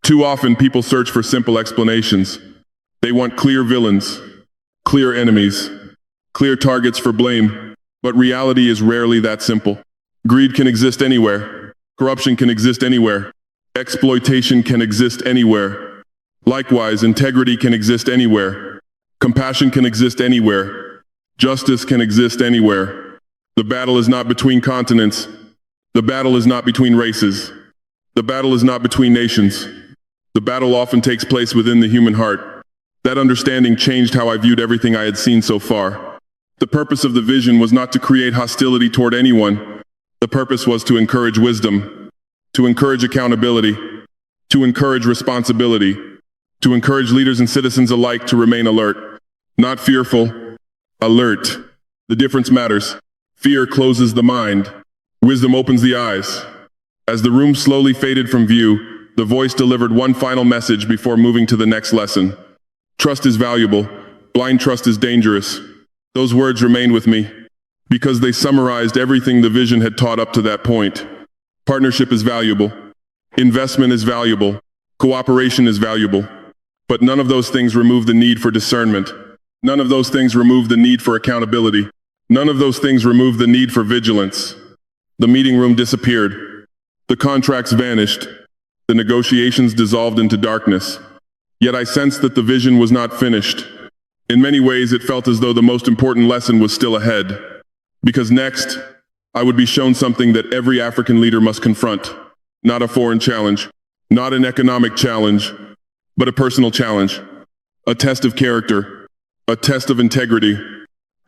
Too often people search for simple explanations. They want clear villains, clear enemies, clear targets for blame. But reality is rarely that simple. Greed can exist anywhere. Corruption can exist anywhere. Exploitation can exist anywhere. Likewise, integrity can exist anywhere. Compassion can exist anywhere. Justice can exist anywhere. The battle is not between continents. The battle is not between races. The battle is not between nations. The battle often takes place within the human heart. That understanding changed how I viewed everything I had seen so far. The purpose of the vision was not to create hostility toward anyone. The purpose was to encourage wisdom, to encourage accountability, to encourage responsibility, to encourage leaders and citizens alike to remain alert. Not fearful, alert. The difference matters. Fear closes the mind. Wisdom opens the eyes. As the room slowly faded from view, the voice delivered one final message before moving to the next lesson. Trust is valuable. Blind trust is dangerous. Those words remained with me because they summarized everything the vision had taught up to that point. Partnership is valuable. Investment is valuable. Cooperation is valuable. But none of those things remove the need for discernment. None of those things remove the need for accountability. None of those things remove the need for vigilance. The meeting room disappeared. The contracts vanished. The negotiations dissolved into darkness. Yet I sensed that the vision was not finished. In many ways, it felt as though the most important lesson was still ahead. Because next, I would be shown something that every African leader must confront. Not a foreign challenge, not an economic challenge, but a personal challenge. A test of character, a test of integrity,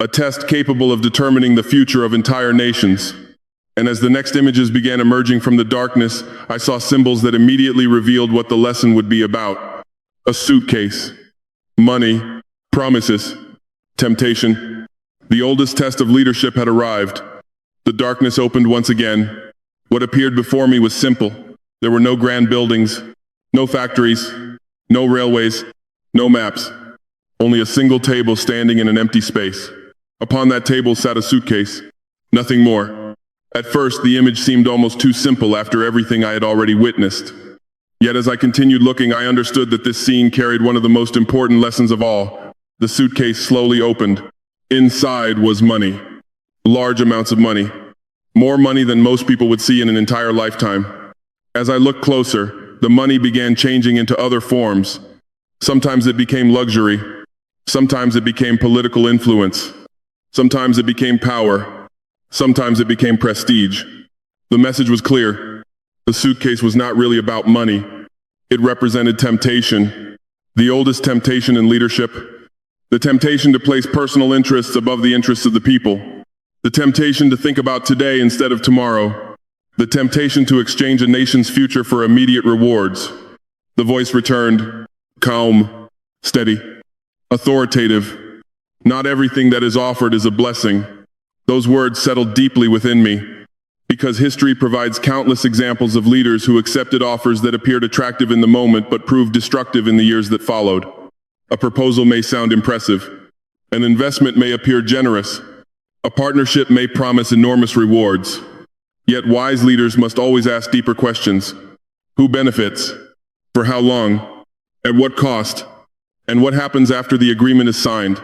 a test capable of determining the future of entire nations. And as the next images began emerging from the darkness, I saw symbols that immediately revealed what the lesson would be about. A suitcase, money, promises, temptation. The oldest test of leadership had arrived. The darkness opened once again. What appeared before me was simple. There were no grand buildings, no factories, no railways, no maps. Only a single table standing in an empty space. Upon that table sat a suitcase. Nothing more. At first, the image seemed almost too simple after everything I had already witnessed. Yet as I continued looking, I understood that this scene carried one of the most important lessons of all. The suitcase slowly opened. Inside was money. Large amounts of money. More money than most people would see in an entire lifetime. As I looked closer, the money began changing into other forms. Sometimes it became luxury. Sometimes it became political influence. Sometimes it became power. Sometimes it became prestige. The message was clear. The suitcase was not really about money. It represented temptation. The oldest temptation in leadership. The temptation to place personal interests above the interests of the people. The temptation to think about today instead of tomorrow. The temptation to exchange a nation's future for immediate rewards. The voice returned, calm, steady, authoritative. Not everything that is offered is a blessing. Those words settled deeply within me, because history provides countless examples of leaders who accepted offers that appeared attractive in the moment but proved destructive in the years that followed. A proposal may sound impressive. An investment may appear generous. A partnership may promise enormous rewards. Yet wise leaders must always ask deeper questions. Who benefits? For how long? At what cost? And what happens after the agreement is signed?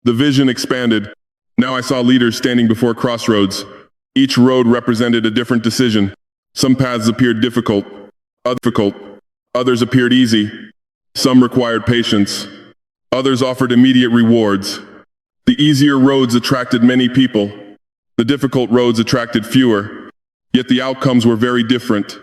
The vision expanded. Now I saw leaders standing before crossroads. Each road represented a different decision. Some paths appeared difficult. Others appeared easy. Some required patience. Others offered immediate rewards. The easier roads attracted many people. The difficult roads attracted fewer. Yet the outcomes were very different.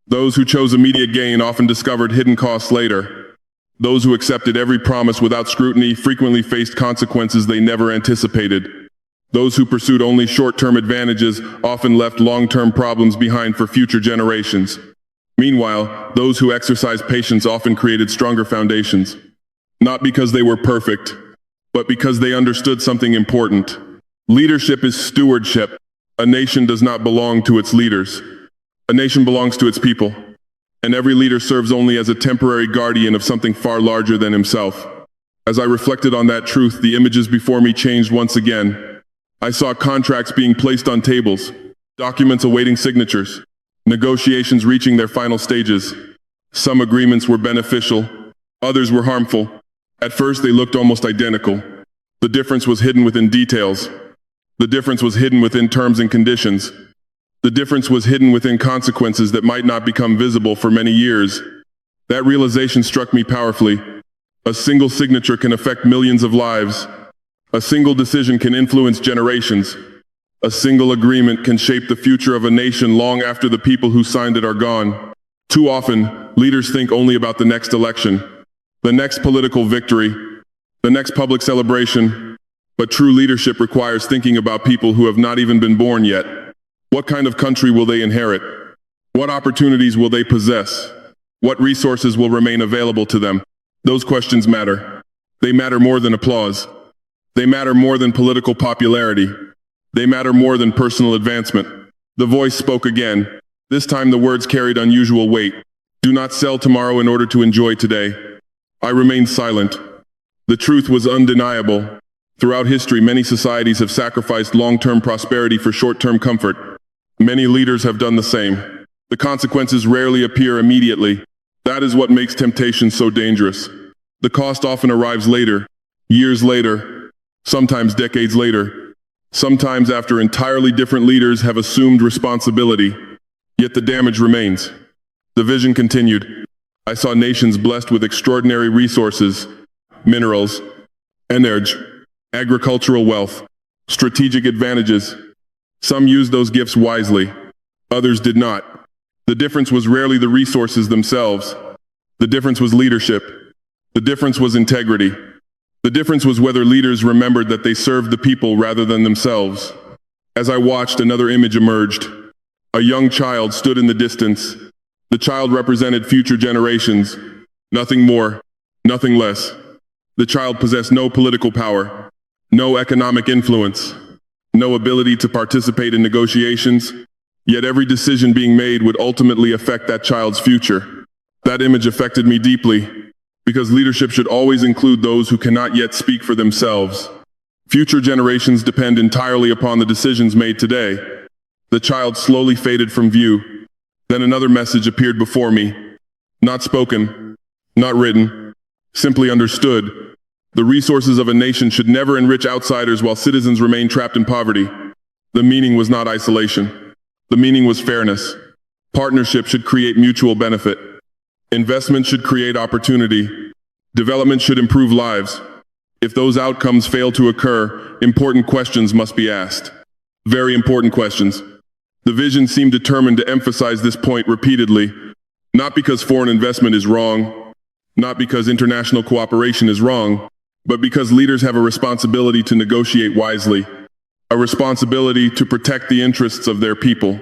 Those who chose immediate gain often discovered hidden costs later. Those who accepted every promise without scrutiny frequently faced consequences they never anticipated. Those who pursued only short-term advantages often left long-term problems behind for future generations. Meanwhile, those who exercised patience often created stronger foundations. Not because they were perfect, but because they understood something important. Leadership is stewardship. A nation does not belong to its leaders. A nation belongs to its people. And every leader serves only as a temporary guardian of something far larger than himself. As I reflected on that truth, the images before me changed once again. I saw contracts being placed on tables, documents awaiting signatures, negotiations reaching their final stages. Some agreements were beneficial, others were harmful. At first they looked almost identical. The difference was hidden within details. The difference was hidden within terms and conditions. The difference was hidden within consequences that might not become visible for many years. That realization struck me powerfully. A single signature can affect millions of lives. A single decision can influence generations. A single agreement can shape the future of a nation long after the people who signed it are gone. Too often, leaders think only about the next election, the next political victory, the next public celebration. But true leadership requires thinking about people who have not even been born yet. What kind of country will they inherit? What opportunities will they possess? What resources will remain available to them? Those questions matter. They matter more than applause. They matter more than political popularity. They matter more than personal advancement. The voice spoke again. This time the words carried unusual weight. Do not sell tomorrow in order to enjoy today. I remained silent. The truth was undeniable. Throughout history, many societies have sacrificed long-term prosperity for short-term comfort. Many leaders have done the same. The consequences rarely appear immediately. That is what makes temptation so dangerous. The cost often arrives later, years later, sometimes decades later, sometimes after entirely different leaders have assumed responsibility. Yet the damage remains. The vision continued. I saw nations blessed with extraordinary resources, minerals, energy, agricultural wealth, strategic advantages. Some used those gifts wisely, others did not. The difference was rarely the resources themselves. The difference was leadership. The difference was integrity. The difference was whether leaders remembered that they served the people rather than themselves. As I watched, another image emerged. A young child stood in the distance. The child represented future generations. Nothing more, nothing less. The child possessed no political power, no economic influence, no ability to participate in negotiations, yet every decision being made would ultimately affect that child's future. That image affected me deeply, because leadership should always include those who cannot yet speak for themselves. Future generations depend entirely upon the decisions made today. The child slowly faded from view. Then another message appeared before me. Not spoken, not written, simply understood. The resources of a nation should never enrich outsiders while citizens remain trapped in poverty. The meaning was not isolation. The meaning was fairness. Partnership should create mutual benefit. Investment should create opportunity. Development should improve lives. If those outcomes fail to occur, important questions must be asked. Very important questions. The vision seemed determined to emphasize this point repeatedly, not because foreign investment is wrong, not because international cooperation is wrong, but because leaders have a responsibility to negotiate wisely, a responsibility to protect the interests of their people,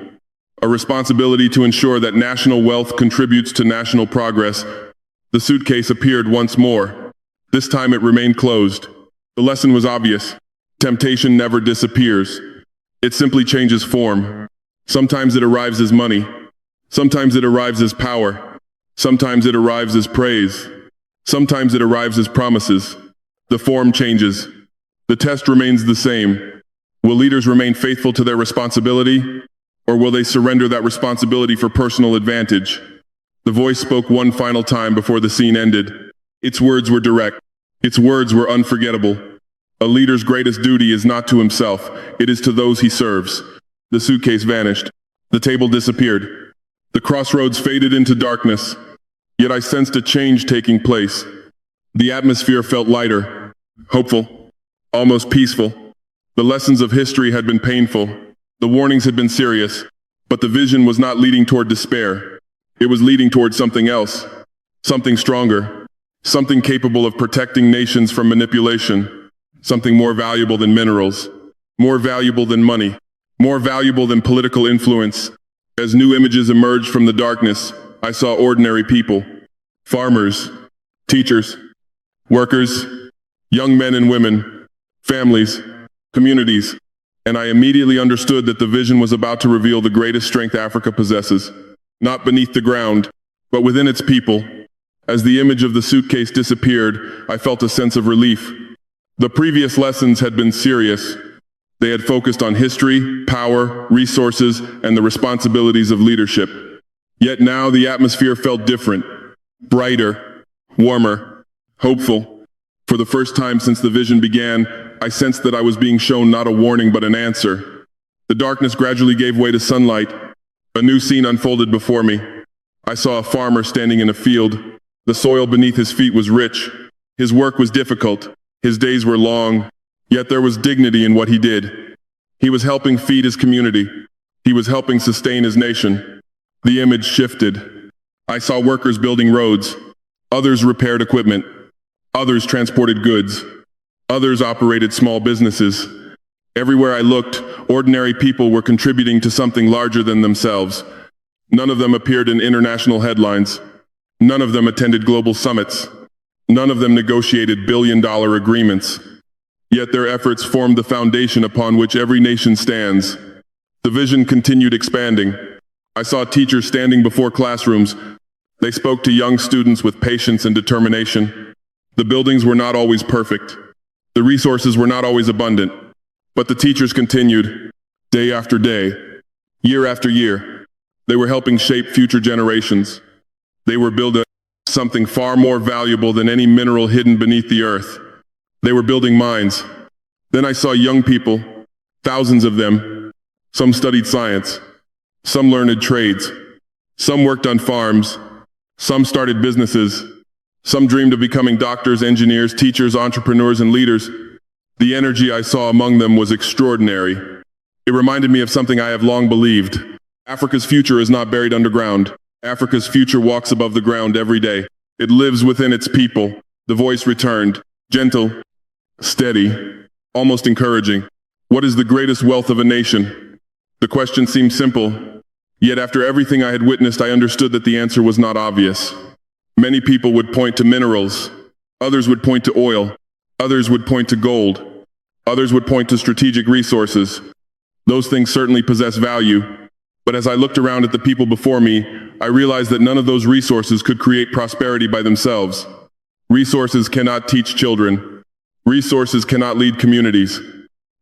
a responsibility to ensure that national wealth contributes to national progress. The suitcase appeared once more. This time it remained closed. The lesson was obvious. Temptation never disappears. It simply changes form. Sometimes it arrives as money. Sometimes it arrives as power. Sometimes it arrives as praise. Sometimes it arrives as promises. The form changes. The test remains the same. Will leaders remain faithful to their responsibility, or will they surrender that responsibility for personal advantage? The voice spoke one final time before the scene ended. Its words were direct. Its words were unforgettable. A leader's greatest duty is not to himself, it is to those he serves. The suitcase vanished. The table disappeared. The crossroads faded into darkness. Yet I sensed a change taking place. The atmosphere felt lighter, hopeful, almost peaceful. The lessons of history had been painful. The warnings had been serious. But the vision was not leading toward despair. It was leading toward something else, something stronger, something capable of protecting nations from manipulation, something more valuable than minerals, more valuable than money, more valuable than political influence. As new images emerged from the darkness, I saw ordinary people, farmers, teachers, workers, young men and women, families, communities, and I immediately understood that the vision was about to reveal the greatest strength Africa possesses, not beneath the ground, but within its people. As the image of the suitcase disappeared, I felt a sense of relief. The previous lessons had been serious. They had focused on history, power, resources, and the responsibilities of leadership. Yet now the atmosphere felt different, brighter, warmer, hopeful. For the first time since the vision began, I sensed that I was being shown not a warning but an answer. The darkness gradually gave way to sunlight. A new scene unfolded before me. I saw a farmer standing in a field. The soil beneath his feet was rich. His work was difficult. His days were long. Yet there was dignity in what he did. He was helping feed his community. He was helping sustain his nation. The image shifted. I saw workers building roads. Others repaired equipment. Others transported goods. Others operated small businesses. Everywhere I looked, ordinary people were contributing to something larger than themselves. None of them appeared in international headlines. None of them attended global summits. None of them negotiated billion-dollar agreements. Yet their efforts formed the foundation upon which every nation stands. The vision continued expanding. I saw teachers standing before classrooms. They spoke to young students with patience and determination. The buildings were not always perfect. The resources were not always abundant. But the teachers continued, day after day, year after year. They were helping shape future generations. They were building something far more valuable than any mineral hidden beneath the earth. They were building minds. Then I saw young people, thousands of them. Some studied science. Some learned trades. Some worked on farms. Some started businesses. Some dreamed of becoming doctors, engineers, teachers, entrepreneurs, and leaders. The energy I saw among them was extraordinary. It reminded me of something I have long believed. Africa's future is not buried underground. Africa's future walks above the ground every day. It lives within its people. The voice returned, gentle, steady, almost encouraging. What is the greatest wealth of a nation? The question seemed simple, yet after everything I had witnessed, I understood that the answer was not obvious. Many people would point to minerals. Others would point to oil. Others would point to gold. Others would point to strategic resources. Those things certainly possess value. But as I looked around at the people before me, I realized that none of those resources could create prosperity by themselves. Resources cannot teach children. Resources cannot lead communities.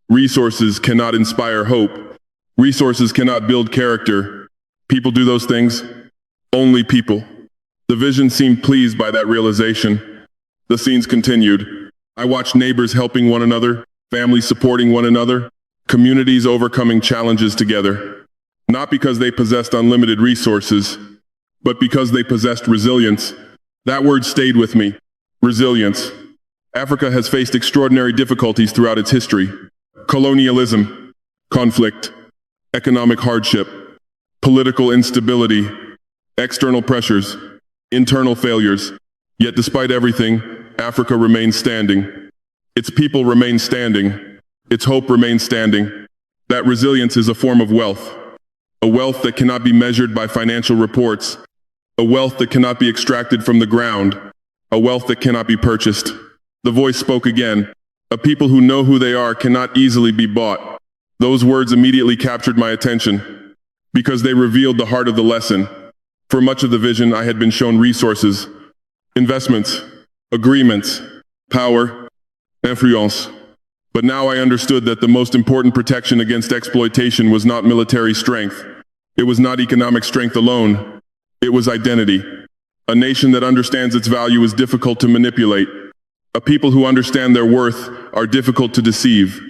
Resources cannot inspire hope. Resources cannot build character. People do those things. Only people. The vision seemed pleased by that realization. The scenes continued. I watched neighbors helping one another, families supporting one another, communities overcoming challenges together. Not because they possessed unlimited resources, but because they possessed resilience. That word stayed with me. Resilience. Africa has faced extraordinary difficulties throughout its history. Colonialism, conflict, economic hardship, political instability, external pressures, internal failures. Yet despite everything, Africa remains standing. Its people remain standing. Its hope remains standing. That resilience is a form of wealth. A wealth that cannot be measured by financial reports. A wealth that cannot be extracted from the ground. A wealth that cannot be purchased. The voice spoke again. A people who know who they are cannot easily be bought. Those words immediately captured my attention, because they revealed the heart of the lesson. For much of the vision, I had been shown resources, investments, agreements, power, influence. But now I understood that the most important protection against exploitation was not military strength. It was not economic strength alone. It was identity. A nation that understands its value is difficult to manipulate. A people who understand their worth are difficult to deceive.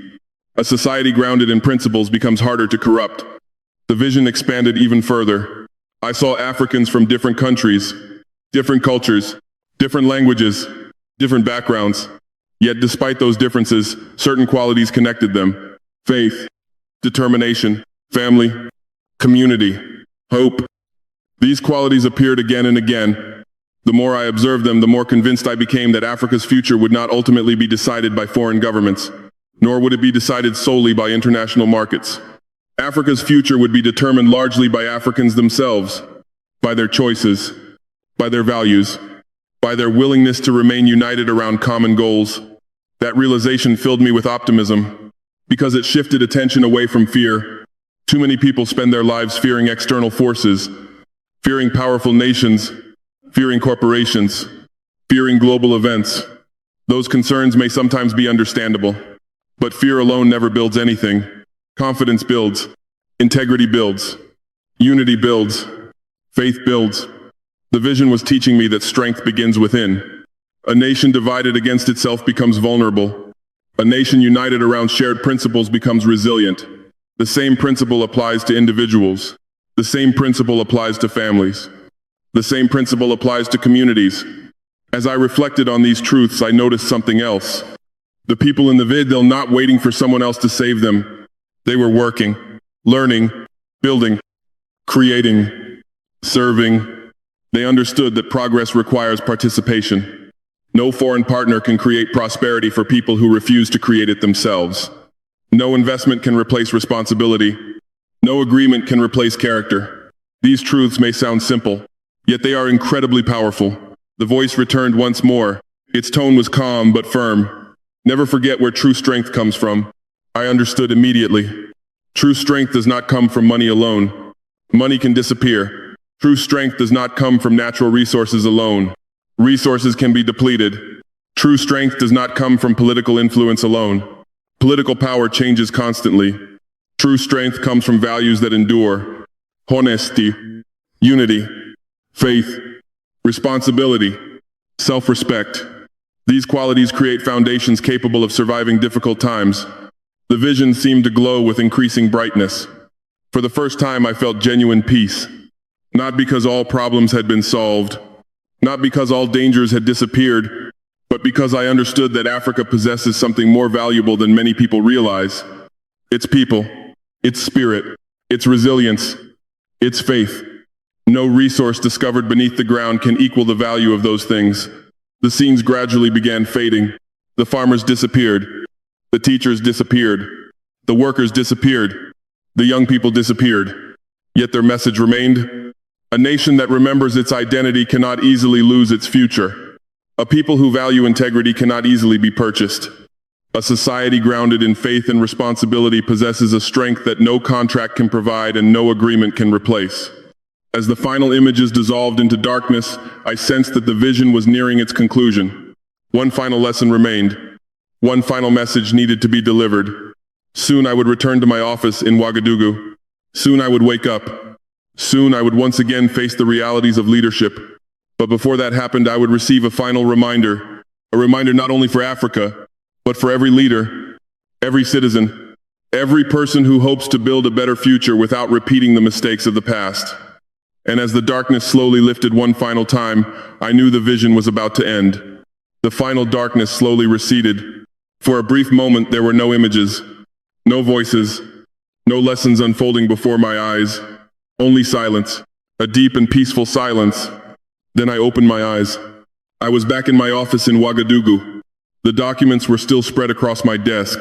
A society grounded in principles becomes harder to corrupt. The vision expanded even further. I saw Africans from different countries, different cultures, different languages, different backgrounds. Yet despite those differences, certain qualities connected them. Faith, determination, family, community, hope. These qualities appeared again and again. The more I observed them, the more convinced I became that Africa's future would not ultimately be decided by foreign governments, nor would it be decided solely by international markets. Africa's future would be determined largely by Africans themselves, by their choices, by their values, by their willingness to remain united around common goals. That realization filled me with optimism, because it shifted attention away from fear. Too many people spend their lives fearing external forces, fearing powerful nations, fearing corporations, fearing global events. Those concerns may sometimes be understandable, but fear alone never builds anything. Confidence builds, integrity builds, unity builds, faith builds. The vision was teaching me that strength begins within. A nation divided against itself becomes vulnerable. A nation united around shared principles becomes resilient. The same principle applies to individuals. The same principle applies to families. The same principle applies to communities. As I reflected on these truths, I noticed something else. The people in the vid, they're not waiting for someone else to save them. They were working, learning, building, creating, serving. They understood that progress requires participation. No foreign partner can create prosperity for people who refuse to create it themselves. No investment can replace responsibility. No agreement can replace character. These truths may sound simple, yet they are incredibly powerful. The voice returned once more. Its tone was calm but firm. Never forget where true strength comes from. I understood immediately. True strength does not come from money alone. Money can disappear. True strength does not come from natural resources alone. Resources can be depleted. True strength does not come from political influence alone. Political power changes constantly. True strength comes from values that endure. Honesty, unity, faith, responsibility, self-respect. These qualities create foundations capable of surviving difficult times. The vision seemed to glow with increasing brightness. For the first time, I felt genuine peace. Not because all problems had been solved, not because all dangers had disappeared, but because I understood that Africa possesses something more valuable than many people realize. Its people, its spirit, its resilience, its faith. No resource discovered beneath the ground can equal the value of those things. The scenes gradually began fading. The farmers disappeared. The teachers disappeared. The workers disappeared. The young people disappeared. Yet their message remained. A nation that remembers its identity cannot easily lose its future. A people who value integrity cannot easily be purchased. A society grounded in faith and responsibility possesses a strength that no contract can provide and no agreement can replace. As the final images dissolved into darkness, I sensed that the vision was nearing its conclusion. One final lesson remained. One final message needed to be delivered. Soon I would return to my office in Ouagadougou. Soon I would wake up. Soon I would once again face the realities of leadership. But before that happened, I would receive a final reminder. A reminder not only for Africa, but for every leader, every citizen, every person who hopes to build a better future without repeating the mistakes of the past. And as the darkness slowly lifted one final time, I knew the vision was about to end. The final darkness slowly receded. For a brief moment, there were no images, no voices, no lessons unfolding before my eyes, only silence, a deep and peaceful silence. Then I opened my eyes. I was back in my office in Ouagadougou. The documents were still spread across my desk.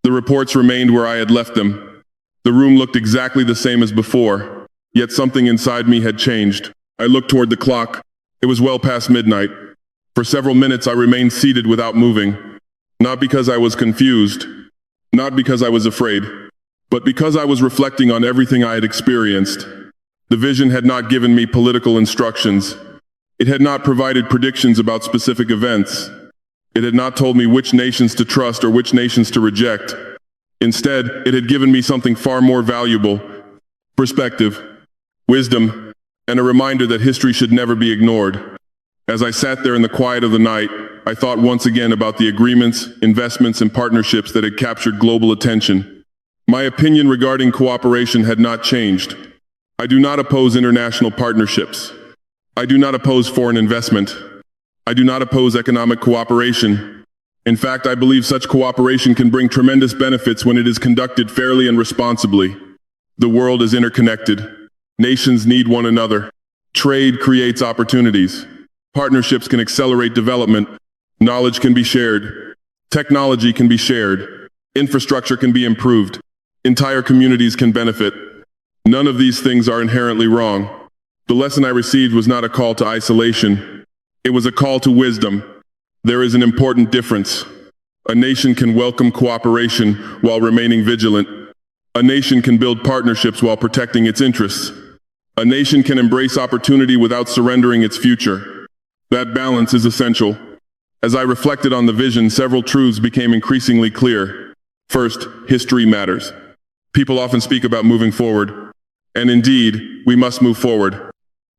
The reports remained where I had left them. The room looked exactly the same as before, yet something inside me had changed. I looked toward the clock. It was well past midnight. For several minutes I remained seated without moving, not because I was confused, not because I was afraid, but because I was reflecting on everything I had experienced. The vision had not given me political instructions. It had not provided predictions about specific events. It had not told me which nations to trust or which nations to reject. Instead, it had given me something far more valuable: perspective, wisdom, and a reminder that history should never be ignored. As I sat there in the quiet of the night, I thought once again about the agreements, investments, and partnerships that had captured global attention. My opinion regarding cooperation had not changed. I do not oppose international partnerships. I do not oppose foreign investment. I do not oppose economic cooperation. In fact, I believe such cooperation can bring tremendous benefits when it is conducted fairly and responsibly. The world is interconnected. Nations need one another. Trade creates opportunities. Partnerships can accelerate development. Knowledge can be shared. Technology can be shared. Infrastructure can be improved. Entire communities can benefit. None of these things are inherently wrong. The lesson I received was not a call to isolation. It was a call to wisdom. There is an important difference. A nation can welcome cooperation while remaining vigilant. A nation can build partnerships while protecting its interests. A nation can embrace opportunity without surrendering its future. That balance is essential. As I reflected on the vision, several truths became increasingly clear. First, history matters. People often speak about moving forward. And indeed, we must move forward.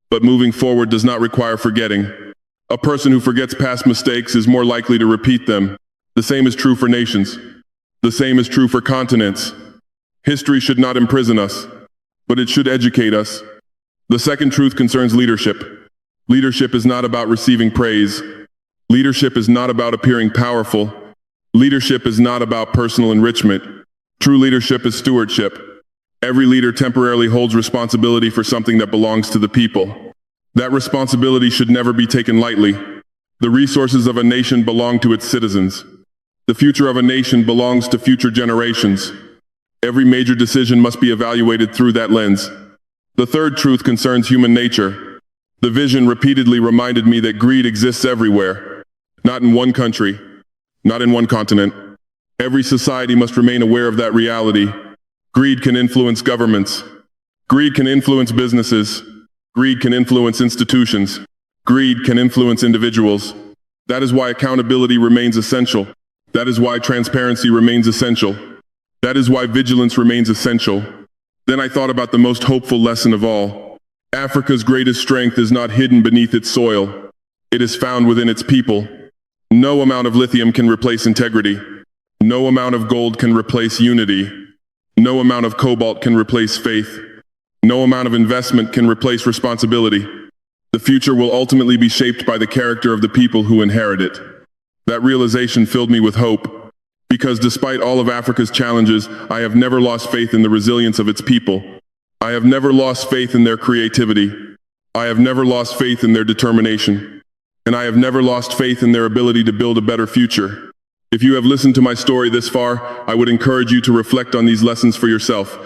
But moving forward does not require forgetting. A person who forgets past mistakes is more likely to repeat them. The same is true for nations. The same is true for continents. History should not imprison us, but it should educate us. The second truth concerns leadership. Leadership is not about receiving praise. Leadership is not about appearing powerful. Leadership is not about personal enrichment. True leadership is stewardship. Every leader temporarily holds responsibility for something that belongs to the people. That responsibility should never be taken lightly. The resources of a nation belong to its citizens. The future of a nation belongs to future generations. Every major decision must be evaluated through that lens. The third truth concerns human nature. The vision repeatedly reminded me that greed exists everywhere. Not in one country, not in one continent. Every society must remain aware of that reality. Greed can influence governments. Greed can influence businesses. Greed can influence institutions. Greed can influence individuals. That is why accountability remains essential. That is why transparency remains essential. That is why vigilance remains essential. Then I thought about the most hopeful lesson of all. Africa's greatest strength is not hidden beneath its soil. It is found within its people. No amount of lithium can replace integrity. No amount of gold can replace unity. No amount of cobalt can replace faith. No amount of investment can replace responsibility. The future will ultimately be shaped by the character of the people who inherit it. That realization filled me with hope, because despite all of Africa's challenges, I have never lost faith in the resilience of its people. I have never lost faith in their creativity. I have never lost faith in their determination. And I have never lost faith in their ability to build a better future. If you have listened to my story this far, I would encourage you to reflect on these lessons for yourself.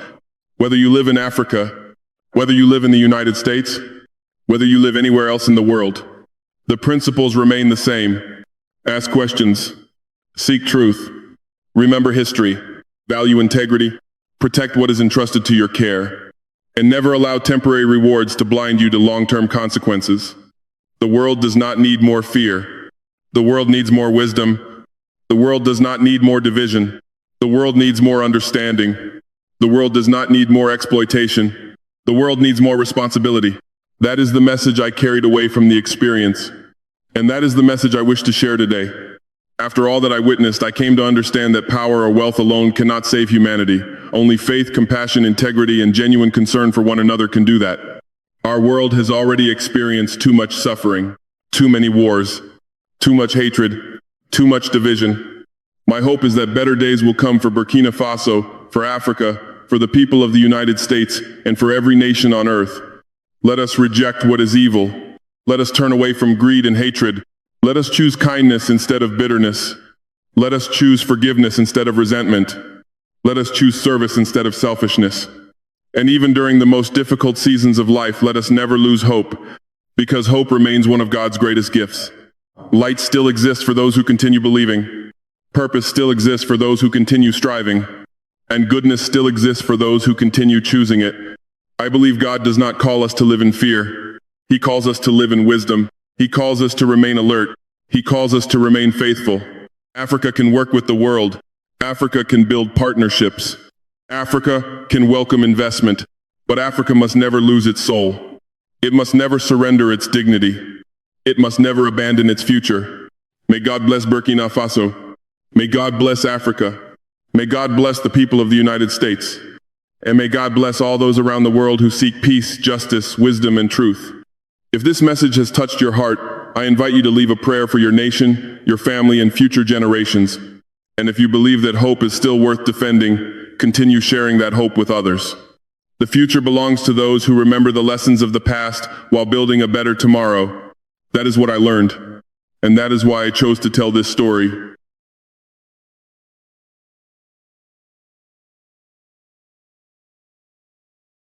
Whether you live in Africa, whether you live in the United States, whether you live anywhere else in the world, the principles remain the same. Ask questions, seek truth, remember history, value integrity, protect what is entrusted to your care, and never allow temporary rewards to blind you to long-term consequences. The world does not need more fear. The world needs more wisdom. The world does not need more division. The world needs more understanding. The world does not need more exploitation. The world needs more responsibility. That is the message I carried away from the experience. And that is the message I wish to share today. After all that I witnessed, I came to understand that power or wealth alone cannot save humanity. Only faith, compassion, integrity, and genuine concern for one another can do that. Our world has already experienced too much suffering, too many wars, too much hatred, too much division. My hope is that better days will come for Burkina Faso, for Africa, for the people of the United States, and for every nation on earth. Let us reject what is evil. Let us turn away from greed and hatred. Let us choose kindness instead of bitterness. Let us choose forgiveness instead of resentment. Let us choose service instead of selfishness. And even during the most difficult seasons of life, let us never lose hope, because hope remains one of God's greatest gifts. Light still exists for those who continue believing. Purpose still exists for those who continue striving. And goodness still exists for those who continue choosing it. I believe God does not call us to live in fear. He calls us to live in wisdom. He calls us to remain alert. He calls us to remain faithful. Africa can work with the world. Africa can build partnerships. Africa can welcome investment. But Africa must never lose its soul. It must never surrender its dignity. It must never abandon its future. May God bless Burkina Faso. May God bless Africa. May God bless the people of the United States. And may God bless all those around the world who seek peace, justice, wisdom, and truth. If this message has touched your heart, I invite you to leave a prayer for your nation, your family, and future generations. And if you believe that hope is still worth defending, continue sharing that hope with others. The future belongs to those who remember the lessons of the past while building a better tomorrow. That is what I learned. And that is why I chose to tell this story.